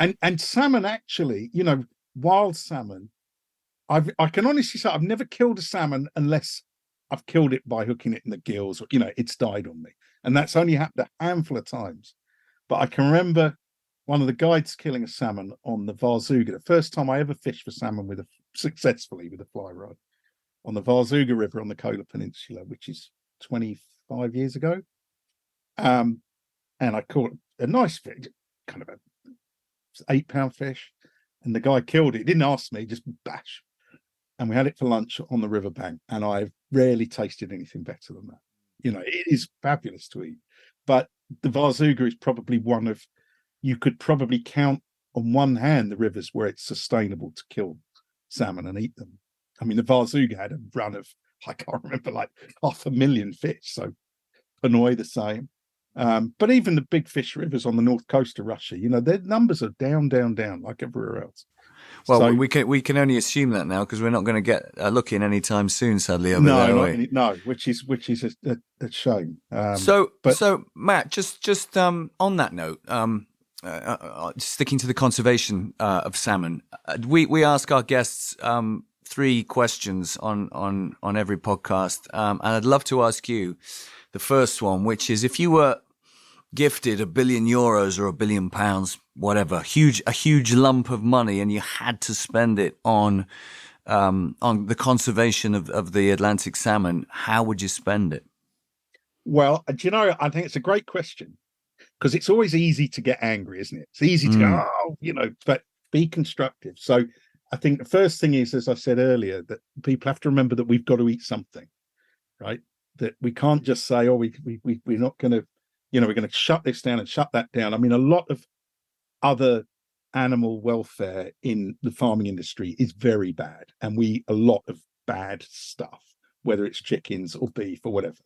And salmon, actually, wild salmon. I can honestly say I've never killed a salmon unless I've killed it by hooking it in the gills, or it's died on me, and that's only happened a handful of times. But I can remember one of the guides killing a salmon on the Varzuga. The first time I ever fished for salmon successfully with a fly rod on the Varzuga River on the Kola Peninsula, which is 25 years ago. And I caught a nice fish, kind of a 8-pound fish, and the guy killed it. He didn't ask me, just bash. And we had it for lunch on the riverbank, and I've rarely tasted anything better than that. It is fabulous to eat. But the Varzuga is probably one of, you could probably count on one hand the rivers where it's sustainable to kill salmon and eat them. I mean, the Varzuga had a run of, I can't remember, like 500,000 fish. So Panoy the same. But even the big fish rivers on the north coast of Russia, their numbers are down, like everywhere else. Well, so, we can only assume that now, because we're not going to get a look in anytime soon, sadly. No, which is a shame. So Matt, just on that note, sticking to the conservation of salmon, we ask our guests 3 questions on every podcast, and I'd love to ask you the first one, which is, if you were gifted €1 billion or £1 billion, whatever, a huge lump of money, and you had to spend it on the conservation of the Atlantic salmon, how would you spend it? Well, I think it's a great question, because it's always easy to get angry, isn't it? It's easy to go, but be constructive. So I think the first thing is, as I said earlier, that people have to remember that we've got to eat something, right? That we can't just say, we're not going to, we're going to shut this down and shut that down. I mean, a lot of other animal welfare in the farming industry is very bad, and we eat a lot of bad stuff, whether it's chickens or beef or whatever.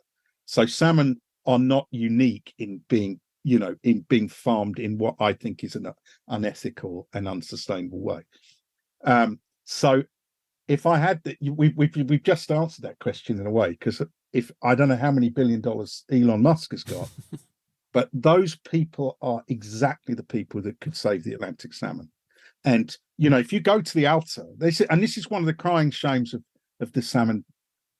So salmon are not unique in being, in being farmed in what I think is an unethical and unsustainable way. So if I had that, we've just answered that question in a way, because if I don't know how many $1 billion Elon Musk has got, but those people are exactly the people that could save the Atlantic salmon. And if you go to the Alta, and this is one of the crying shames of the salmon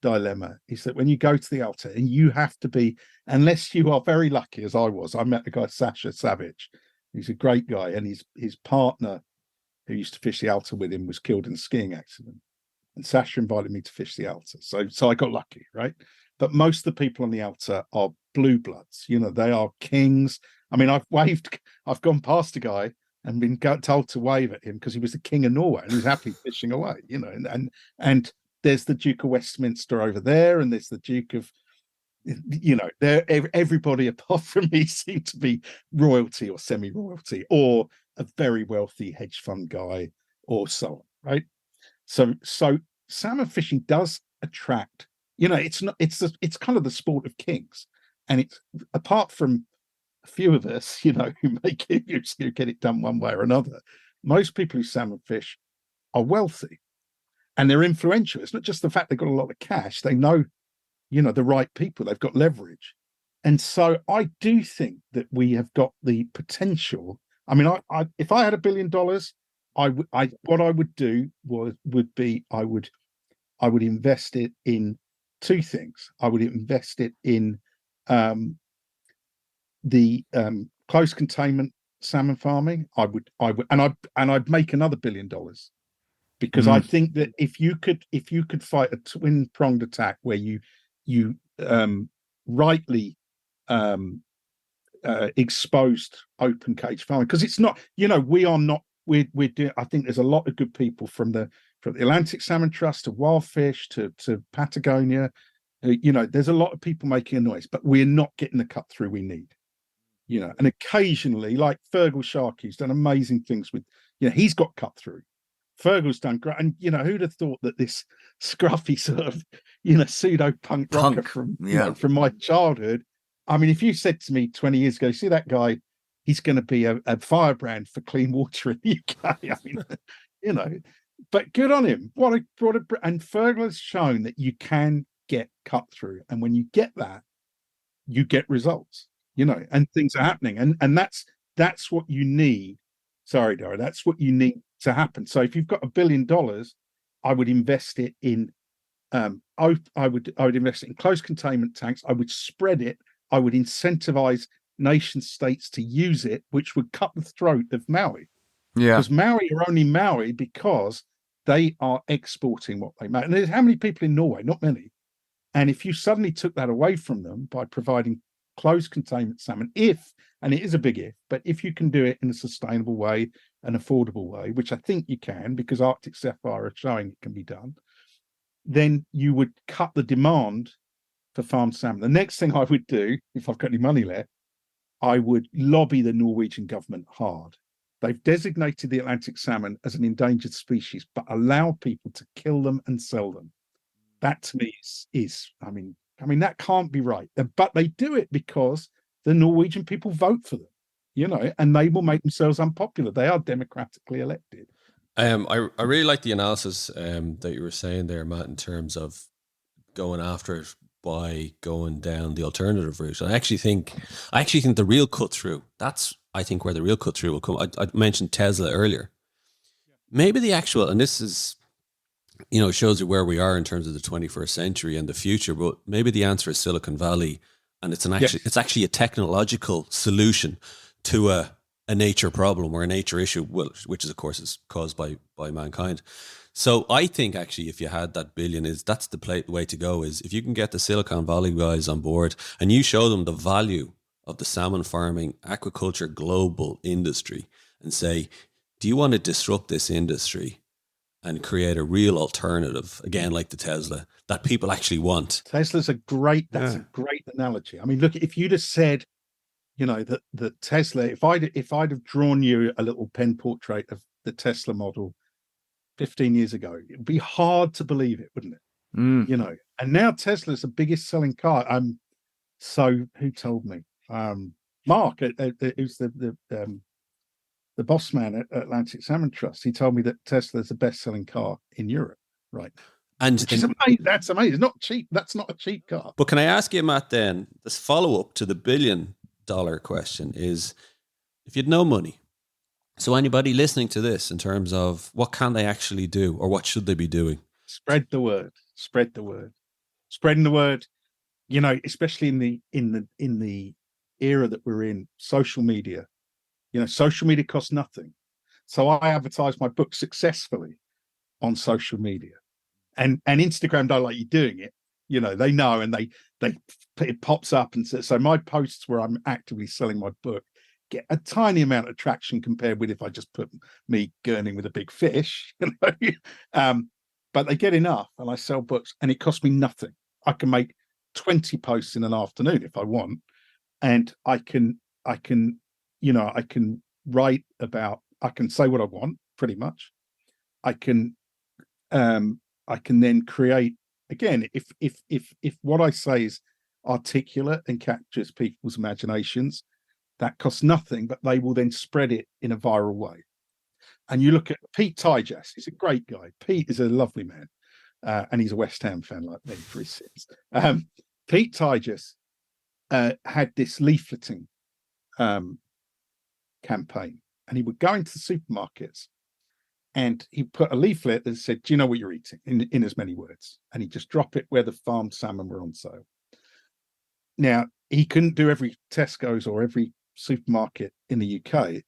dilemma, is that when you go to the Alta, and you have to be, unless you are very lucky, as I was, I met the guy Sasha Savage, he's a great guy, and his partner, who used to fish the Alta with him, was killed in a skiing accident. And Sasha invited me to fish the Alta. So I got lucky, right? But most of the people on the Alta are blue bloods. They are kings. I mean, I've gone past a guy and been told to wave at him because he was the king of Norway and he was happily fishing away, and there's the Duke of Westminster over there, and there's the Duke of, everybody apart from me seem to be royalty or semi-royalty, or a very wealthy hedge fund guy, or so on, right? So salmon fishing does attract, it's kind of the sport of kings, and it's, apart from a few of us, who make it, who get it done one way or another, most people who salmon fish are wealthy, and they're influential. It's not just the fact they've got a lot of cash; they know, the right people. They've got leverage, and so I do think that we have got the potential. I mean, I if I had $1 billion, what I would do would be I would invest it in 2 things. I would invest it in the close containment salmon farming, I would, and I'd make another $1 billion, because I think that if you could fight a twin pronged attack where you rightly exposed open cage farming, because it's not, we are not, we're doing, I think there's a lot of good people from the Atlantic Salmon Trust to Wild Fish to Patagonia. There's a lot of people making a noise, but we're not getting the cut through we need. And occasionally, like Fergal Sharkey's done amazing things with, he's got cut through. Fergal's done great, and who'd have thought that this scruffy sort of pseudo punk rocker from my childhood. I mean, if you said to me 20 years ago, see that guy, he's going to be a firebrand for clean water in the UK. I mean, but good on him. And Fergal has shown that you can get cut through, and when you get that, you get results. And things are happening, and that's what you need. Sorry, Dara, that's what you need to happen. So if you've got $1 billion, I would invest it in. I would invest it in close containment tanks. I would spread it. I would incentivize nation states to use it, which would cut the throat of Maui. Yeah, because Maui are only Maui because they are exporting what they make. And there's how many people in Norway? Not many. And if you suddenly took that away from them by providing closed containment salmon, and it is a big if, but if you can do it in a sustainable way, an affordable way, which I think you can, because Arctic Sapphire are showing it can be done, then you would cut the demand for farmed salmon. The next thing I would do, if I've got any money left, I would lobby the Norwegian government hard. They've designated the Atlantic salmon as an endangered species, but allow people to kill them and sell them. That to me is I mean, that can't be right. But they do it because the Norwegian people vote for them, and they will make themselves unpopular. They are democratically elected. I really like the analysis that you were saying there, Matt, in terms of going after it by going down the alternative route. And I actually think the real cut through, that's, I think, where the real cut through will come. I mentioned Tesla earlier. Maybe the actual, and this is, shows you where we are in terms of the 21st century and the future, but maybe the answer is Silicon Valley, and it's actually a technological solution to a nature problem or a nature issue, which is, of course, is caused by mankind. So I think actually, if you had that billion, that's the way to go. Is if you can get the Silicon Valley guys on board and you show them the value of the salmon farming, aquaculture, global industry, and say, do you want to disrupt this industry and create a real alternative, again, like the Tesla, that people actually want? Tesla's a great analogy. I mean, look, if you'd have said, that Tesla, if I'd have drawn you a little pen portrait of the Tesla model 15 years ago, it'd be hard to believe it, wouldn't it? And now Tesla's the biggest selling car. So who told me? Mark, who's the boss man at Atlantic Salmon Trust. He told me that Tesla is the best selling car in Europe, right? And that's amazing. It's not cheap. That's not a cheap car. But can I ask you, Matt, then, this follow up to the $1 billion question is, if you had no money, so anybody listening to this, in terms of what can they actually do, or what should they be doing? Spread the word. Spreading the word. Especially in the era that we're in, social media. Social media costs nothing. So I advertise my book successfully on social media, and Instagram don't like you doing it. They know, and it pops up, and so my posts where I'm actively selling my book get a tiny amount of traction compared with if I just put me gurning with a big fish, but they get enough, and I sell books, and it costs me nothing. I can make 20 posts in an afternoon if I want, and I can write about, I can say what I want pretty much. I can then create, again, if what I say is articulate and captures people's imaginations, that costs nothing, but they will then spread it in a viral way. And you look at Pete Tyjas, he's a great guy. Pete is a lovely man, and he's a West Ham fan like me for his sins. Pete Tyjas had this leafleting campaign, and he would go into the supermarkets and he put a leaflet that said, do you know what you're eating, in as many words, and he'd just drop it where the farmed salmon were on sale. Now, he couldn't do every Tesco's or every supermarket in the UK,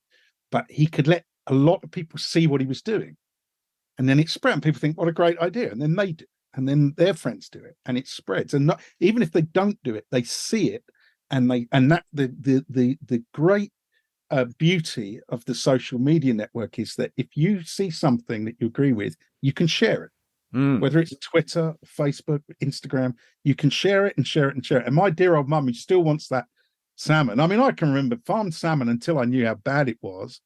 but he could let a lot of people see what he was doing. And then it spread, and people think, what a great idea. And then they do, and then their friends do it, and it spreads. And not, even if they don't do it, they see it, and that the great beauty of the social media network is that if you see something that you agree with, you can share it. Whether it's Twitter, Facebook, Instagram, you can share it and share it and share it. And my dear old mum, who still wants that salmon. I mean, I can remember farmed salmon until I knew how bad it was.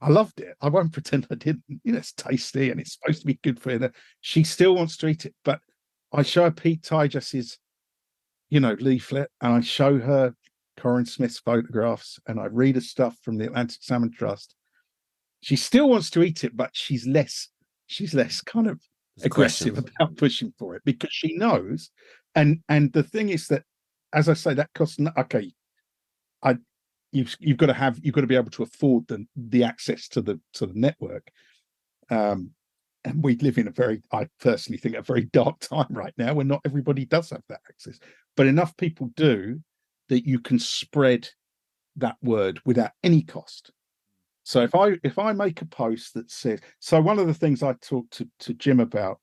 I loved it. I won't pretend I didn't. You know, it's tasty and it's supposed to be good for her. She still wants to eat it, but I show her Pete Tygus's, leaflet, and I show her Corin Smith's photographs, and I read her stuff from the Atlantic Salmon Trust. She still wants to eat it, but she's less kind of aggressive about pushing for it, because she knows. And the thing is that, as I say, that costs you've got to be able to afford the access to the network. And we live in I personally think, a very dark time right now, where not everybody does have that access, but enough people do that you can spread that word without any cost. So if I make a post that says, so one of the things I talked to Jim about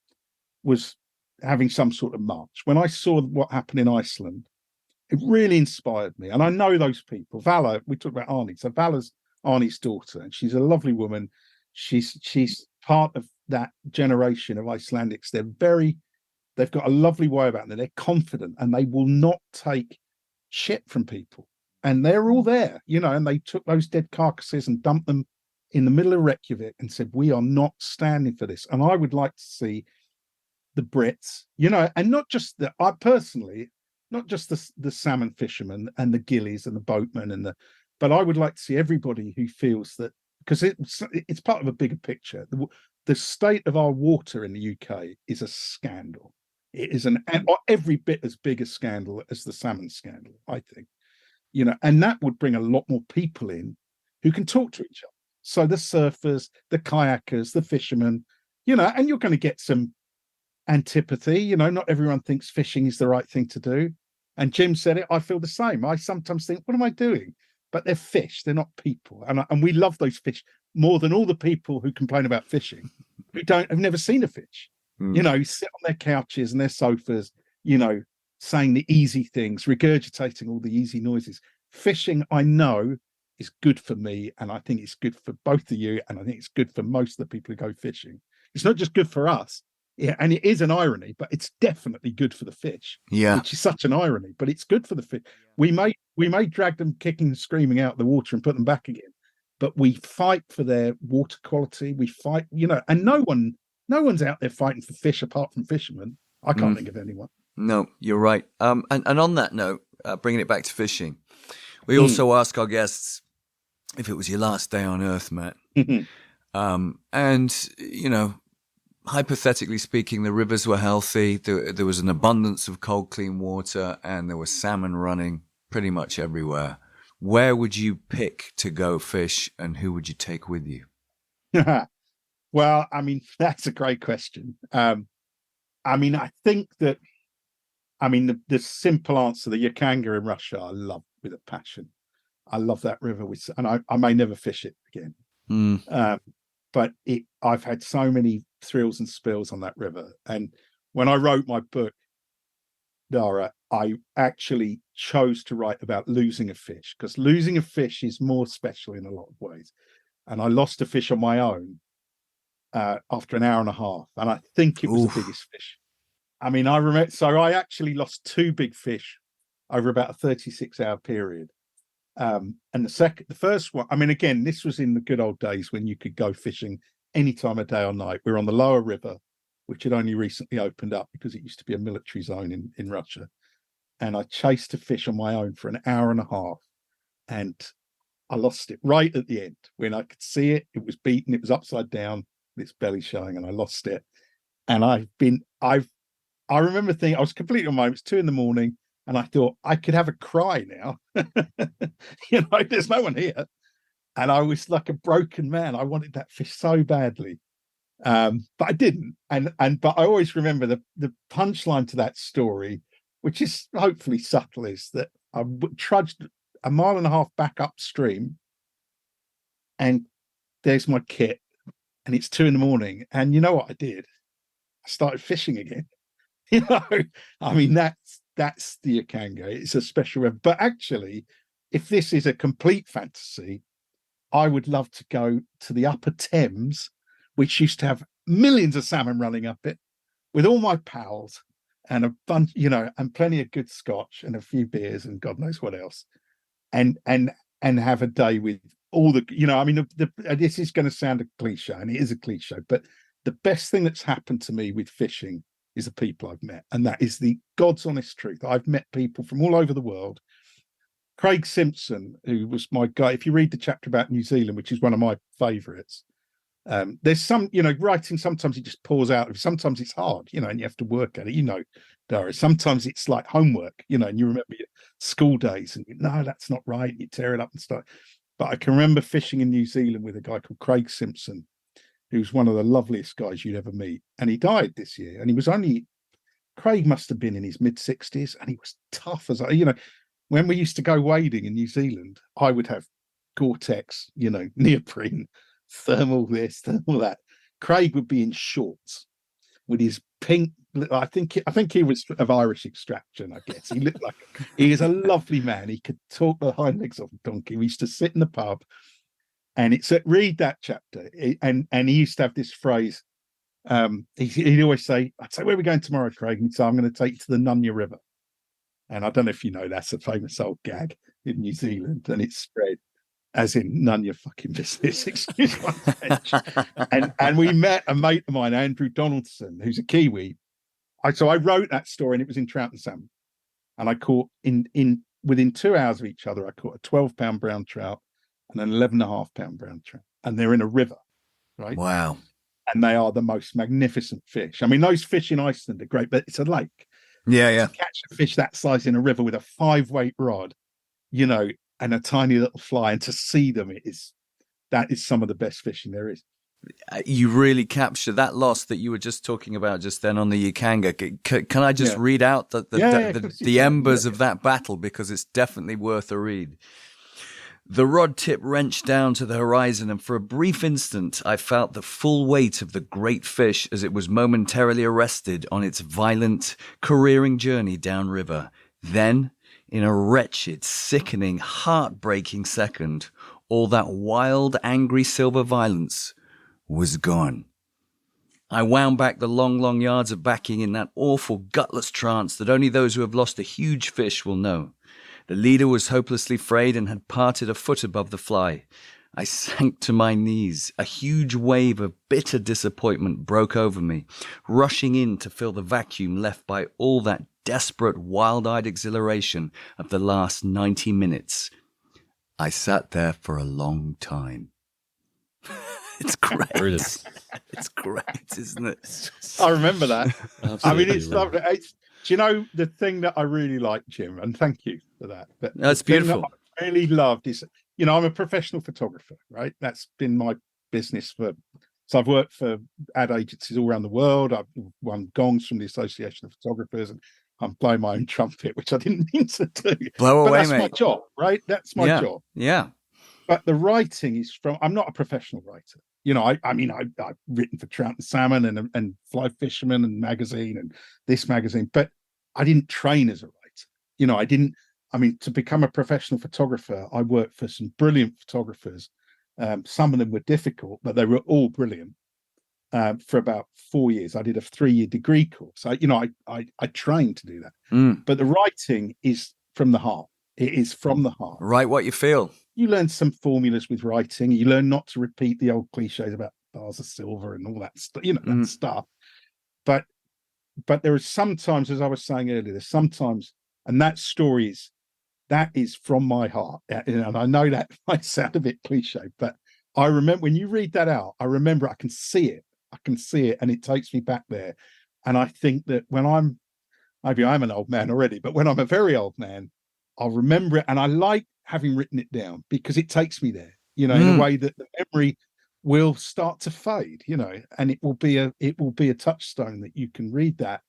was having some sort of march. When I saw what happened in Iceland, it really inspired me. And I know those people. Vala, we talked about Arnie. So Vala's Arnie's daughter, and she's a lovely woman. She's part of that generation of Icelandics. They've got a lovely way about them. They're confident, and they will not take shit from people. And they're all there, and they took those dead carcasses and dumped them in the middle of Reykjavik and said, we are not standing for this. And I would like to see the Brits, and not just I personally, not just the salmon fishermen and the gillies and the boatmen but I would like to see everybody who feels that, because it's part of a bigger picture. The state of our water in the UK is a scandal. It is every bit as big a scandal as the salmon scandal, I think. And that would bring a lot more people in who can talk to each other. So the surfers, the kayakers, the fishermen, and you're going to get some antipathy. Not everyone thinks fishing is the right thing to do. And Jim said it. I feel the same. I sometimes think, what am I doing? But they're fish. They're not people. And we love those fish more than all the people who complain about fishing, who have never seen a fish. Sit on their couches and their sofas, saying the easy things, regurgitating all the easy noises. Fishing, I know, is good for me, and I think it's good for both of you, and I think it's good for most of the people who go fishing. It's not just good for us, and it is an irony, but it's definitely good for the fish. Which is such an irony, but it's good for the fish. We may drag them kicking and screaming out of the water and put them back again, but we fight for their water quality. We fight, and no one's out there fighting for fish apart from fishermen. I can't think of anyone. No, you're right. And on that note, bringing it back to fishing, we also ask our guests if it was your last day on Earth, Matt. And, hypothetically speaking, the rivers were healthy. There was an abundance of cold, clean water, and there was salmon running pretty much everywhere. Where would you pick to go fish, and who would you take with you? Well, that's a great question. I think that, the simple answer, the Yakanga in Russia, I love with a passion. I love that river, and I may never fish it again. But I've had so many thrills and spills on that river. And when I wrote my book, Dara, I actually chose to write about losing a fish, because losing a fish is more special in a lot of ways. And I lost a fish on my own after an hour and a half. And I think it was the biggest fish. I remember, so I actually lost two big fish over about a 36-hour period. And the first one, again, this was in the good old days when you could go fishing any time of day or night. We were on the lower river, which had only recently opened up because it used to be a military zone in Russia. And I chased a fish on my own for an hour and a half, and I lost it right at the end when I could see it. It was beaten. It was upside down, its belly showing, and I lost it. And I remember thinking, I was completely on my own. It was 2 a.m, and I thought I could have a cry now. There's no one here. And I was like a broken man. I wanted that fish so badly. But I didn't. But I always remember the punchline to that story, which is hopefully subtle, is that I trudged a mile and a half back upstream, and there's my kit, and it's 2 a.m. And you know what I did? I started fishing again. You know, I mean, that's the Akanga. It's a special, but actually, if this is a complete fantasy, I would love to go to the Upper Thames, which used to have millions of salmon running up it, with all my pals and a bunch, you know, and plenty of good scotch and a few beers and God knows what else, and have a day with all the, you know, I mean, this is going to sound a cliche, and it is a cliche, but the best thing that's happened to me with fishing is the people I've met, and that is the God's honest truth. I've met people from all over the world. Craig Simpson, who was my guy, if you read the chapter about New Zealand, which is one of my favorites, there's some, you know, writing, sometimes it just pours out. Sometimes it's hard, you know, and you have to work at it, you know, Dara. Sometimes it's like homework, you know, and you remember your school days and no, that's not right. You tear it up and stuff. But I can remember fishing in New Zealand with a guy called Craig Simpson, who's one of the loveliest guys you'd ever meet. And he died this year. And he was only, Craig must have been in his mid-60s, and he was tough as, you know, when we used to go wading in New Zealand, I would have Gore-Tex, you know, neoprene, thermal this, thermal that. Craig would be in shorts with his pink, I think he was of Irish extraction, I guess. He looked like, he is a lovely man. He could talk the hind legs off a donkey. We used to sit in the pub, and it's read that chapter, and he used to have this phrase. He'd always say, I'd say, where are we going tomorrow, Craig? And he'd say, I'm going to take you to the Nunya River. And I don't know if you know, that's a famous old gag in New Zealand, and it's spread as in none your fucking business, excuse my French. And we met a mate of mine, Andrew Donaldson, who's a Kiwi. So I wrote that story, and it was in trout and salmon. And I caught within 2 hours of each other, I caught a 12-pound brown trout and an 11.5-pound brown trout. And they're in a river, right? Wow. And they are the most magnificent fish. I mean, those fish in Iceland are great, but it's a lake. Yeah. To catch a fish that size in a river with a 5-weight rod, you know, and a tiny little fly, and to see them, that is some of the best fishing there is. You really capture that loss that you were just talking about just then on the Ukanga. Can I just read out the embers of that battle, because it's definitely worth a read. The rod tip wrenched down to the horizon, and for a brief instant I felt the full weight of the great fish as it was momentarily arrested on its violent, careering journey downriver. Then, in a wretched, sickening, heartbreaking second, all that wild, angry silver violence was gone. I wound back the long, long yards of backing in that awful, gutless trance that only those who have lost a huge fish will know. The leader was hopelessly frayed and had parted a foot above the fly. I sank to my knees. A huge wave of bitter disappointment broke over me, rushing in to fill the vacuum left by all that desperate, wild-eyed exhilaration of the last 90 minutes. I sat there for a long time. It's great. It's great, isn't it? I remember that. Absolutely I mean, it's lovely. Do you know the thing that I really like, Jim? And thank you for that. But that's beautiful. That I really loved is, you know, I'm a professional photographer, right? That's been my business so I've worked for ad agencies all around the world. I've won gongs from the Association of Photographers, and I'm blowing my own trumpet, which I didn't mean to do. Blow away, that's mate. my job, right? That's my job. Yeah. But the writing is I'm not a professional writer. You know, I've written for Trout and Salmon and Fly Fisherman and magazine and this magazine, but I didn't train as a writer. You know, to become a professional photographer, I worked for some brilliant photographers. Some of them were difficult, but they were all brilliant. For about 4 years, I did a 3-year degree course. I trained to do that. But the writing is from the heart. It is from the heart. Write what you feel. You learn some formulas with writing. You learn not to repeat the old cliches about bars of silver and all that stuff, that stuff. But there are sometimes, as I was saying earlier, there's sometimes, and that is from my heart. And I know that might sound a bit cliche, but I remember when you read that out, I can see it. And it takes me back there. And I think that maybe I'm an old man already, but when I'm a very old man, I'll remember it. And I like having written it down because it takes me there, in a way that the memory will start to fade, and it will be a touchstone that you can read that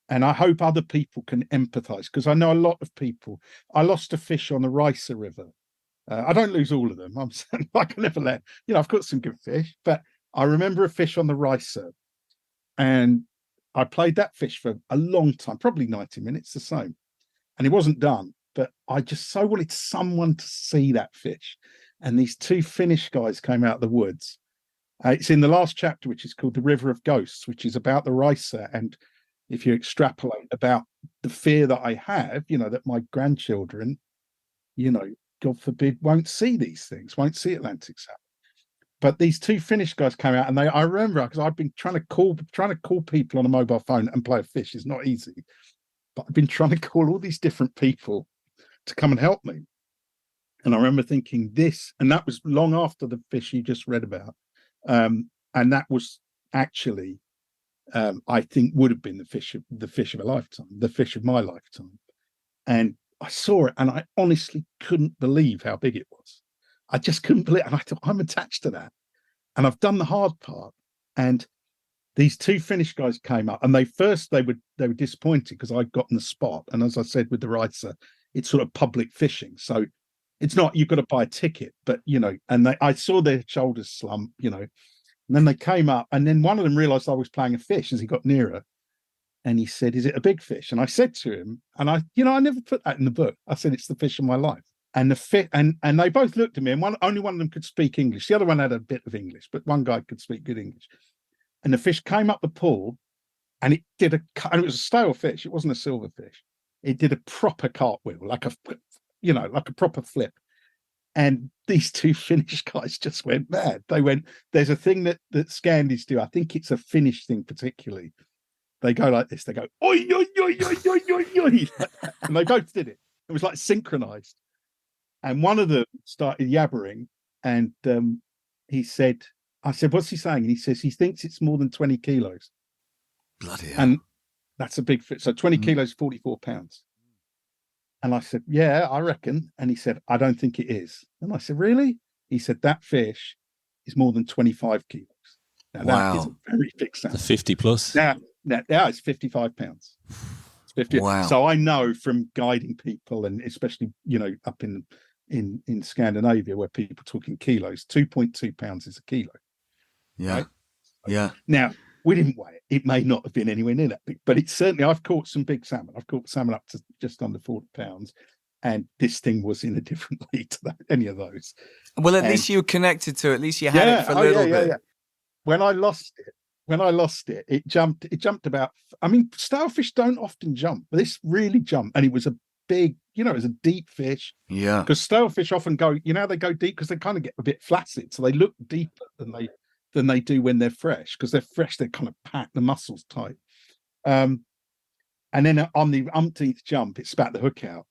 And I hope other people can empathize, because I know a lot of people. I lost a fish on the Ricer River. I don't lose all of them. I'm saying I can never let, I've got some good fish, but I remember a fish on the Ricer, and I played that fish for a long time, probably 90 minutes, the same. And it wasn't done, but I just so wanted someone to see that fish. And these two Finnish guys came out of the woods. It's in the last chapter, which is called The River of Ghosts, which is about the Ricer. And if you extrapolate about the fear that I have, that my grandchildren, God forbid, won't see these things, won't see Atlantic salmon. But these two Finnish guys came out, and I remember, because I've been trying to call people on a mobile phone and play a fish is not easy. But I've been trying to call all these different people to come and help me. And I remember thinking this, and that was long after the fish you just read about. And that was actually, I think, would have been the fish of a lifetime, the fish of my lifetime. And I saw it, and I honestly couldn't believe how big it was. I just couldn't believe it. And I thought, I'm attached to that. And I've done the hard part. And these two Finnish guys came up, and they were disappointed because I'd gotten the spot. And as I said with the Ricer, it's sort of public fishing. So it's not, you've got to buy a ticket, but, and I saw their shoulders slump, and then they came up, and then one of them realized I was playing a fish as he got nearer. And he said, "Is it a big fish?" And I said to him, and I never put that in the book. I said, "It's the fish of my life." And and they both looked at me, and only one of them could speak English. The other one had a bit of English, but one guy could speak good English. And the fish came up the pool, and it was a stale fish. It wasn't a silver fish. It did a proper cartwheel, like a proper flip. And these two Finnish guys just went mad. They went, there's a thing that Scandis do. I think it's a Finnish thing particularly. They go like this. They go, oi, oi, oi, oi, oi, oi, oi. And they both did it. It was like synchronized. And one of them started yabbering. And I said, "What's he saying?" And he says, he thinks it's more than 20 kilos. Bloody hell. And that's a big fish. So 20 kilos, 44 pounds. And I said, "Yeah, I reckon." And he said, "I don't think it is." And I said, "Really?" He said, "That fish is more than 25 kilos. Now, that is a very big salmon." The 50 plus. Now it's 55 pounds. It's 50. Wow. So I know from guiding people, and especially, up in Scandinavia, where people are talking kilos, 2.2 pounds is a kilo. Yeah. Right? Yeah. Now, we didn't weigh it. It may not have been anywhere near that big, but it's certainly, I've caught some big salmon. I've caught salmon up to just under 40 pounds. And this thing was in a different league to any of those. Well, at least you were connected to it. At least you had it for a little bit. Yeah. When I lost it, it jumped about, stalefish don't often jump, but this really jumped. And it was a big, it was a deep fish. Yeah. Because stalefish often go, they go deep because they kind of get a bit flaccid. So they look deeper than they do when they're fresh. Because they're fresh, they kind of pack the muscles tight. And then on the umpteenth jump, it spat the hook out.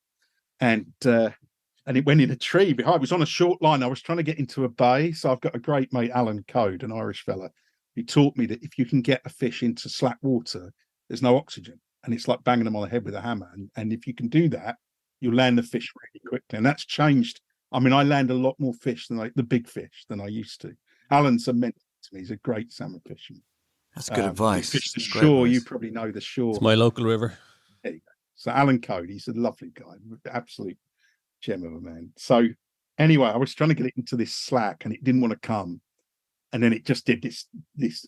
And it went in a tree behind. It was on a short line. I was trying to get into a bay. So I've got a great mate, Alan Code, an Irish fella, who taught me that if you can get a fish into slack water, there's no oxygen. And it's like banging them on the head with a hammer. And if you can do that, you'll land the fish really quickly. And that's changed. I land a lot more fish the big fish than I used to. Alan's a mentor to me. He's a great salmon fisherman. That's good advice. Fish the shore, you probably know the shore. It's my local river. There you go. So Alan Code, he's a lovely guy, absolute gem of a man. So anyway, I was trying to get it into this slack, and it didn't want to come. And then it just did this,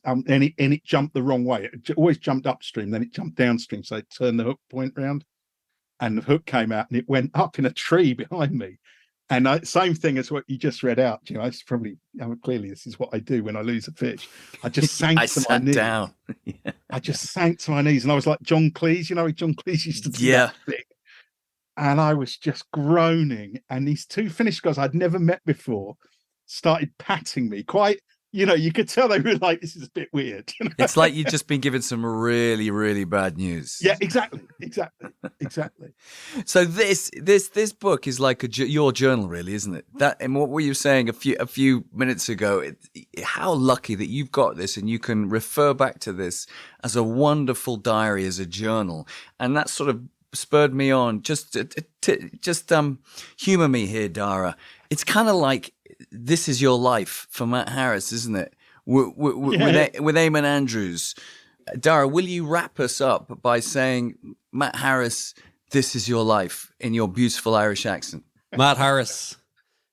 and it jumped the wrong way. It always jumped upstream, then it jumped downstream. So it turned the hook point round, and the hook came out, and it went up in a tree behind me. And same thing as what you just read out. It's probably, clearly this is what I do when I lose a fish. I just sank to my knees. Down. Yeah. I just sank to my knees, and I was like John Cleese. John Cleese used to do that thing. And I was just groaning. And these two Finnish guys I'd never met before started patting me quite. You could tell they were like, "This is a bit weird." It's like you've just been given some really, really bad news. Yeah, exactly. So this book is like your journal, really, isn't it? That, and what were you saying a few minutes ago? How lucky that you've got this, and you can refer back to this as a wonderful diary, as a journal, and that sort of spurred me on. Just humor me here, Dara. It's kind of like This Is Your Life for Matt Harris, isn't it? With Eamon Andrews. Dara, will you wrap us up by saying, Matt Harris, this is your life in your beautiful Irish accent? Matt Harris,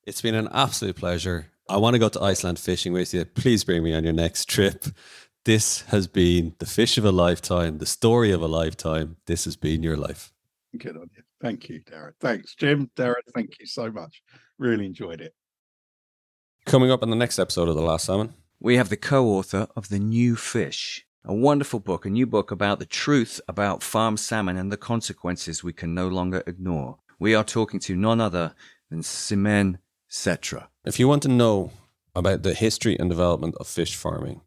it's been an absolute pleasure. I want to go to Iceland fishing with you. Please bring me on your next trip. This has been the fish of a lifetime, the story of a lifetime. This has been your life. Good on you. Thank you, Darren. Thanks, Jim. Darren, thank you so much. Really enjoyed it. Coming up in the next episode of The Last Salmon, we have the co-author of The New Fish, a wonderful book, a new book about the truth about farm salmon and the consequences we can no longer ignore. We are talking to none other than Simen Setra. if you want to know about the history and development of fish farming,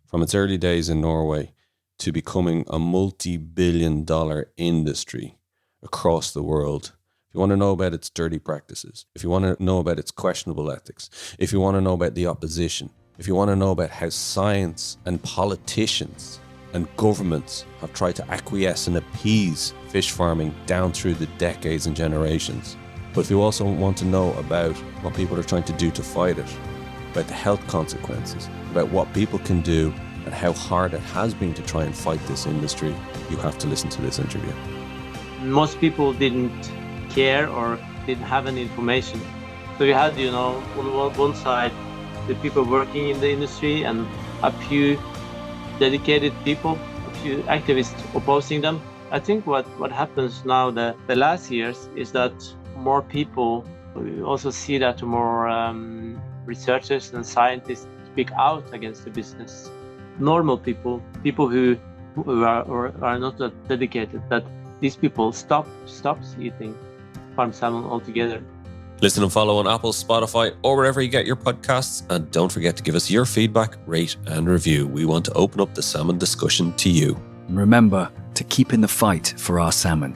from its early days in Norway to becoming a multi-billion-dollar industry across the world, if you want to know about its dirty practices, if you want to know about its questionable ethics, if you want to know about the opposition, if you want to know about how science and politicians and governments have tried to acquiesce and appease fish farming down through the decades and generations, but if you also want to know about what people are trying to do to fight it, about the health consequences, about what people can do and how hard it has been to try and fight this industry, you have to listen to this interview. Most people didn't care or didn't have any information. So you had, on one side, the people working in the industry and a few dedicated people, a few activists opposing them. I think what happens now the last years is that more people, we also see that more researchers and scientists speak out against the business. Normal people who are not that dedicated, that these people stops eating farm salmon altogether. Listen and follow on Apple, Spotify, or wherever you get your podcasts. And don't forget to give us your feedback, rate, and review. We want to open up the salmon discussion to you. And remember to keep in the fight for our salmon.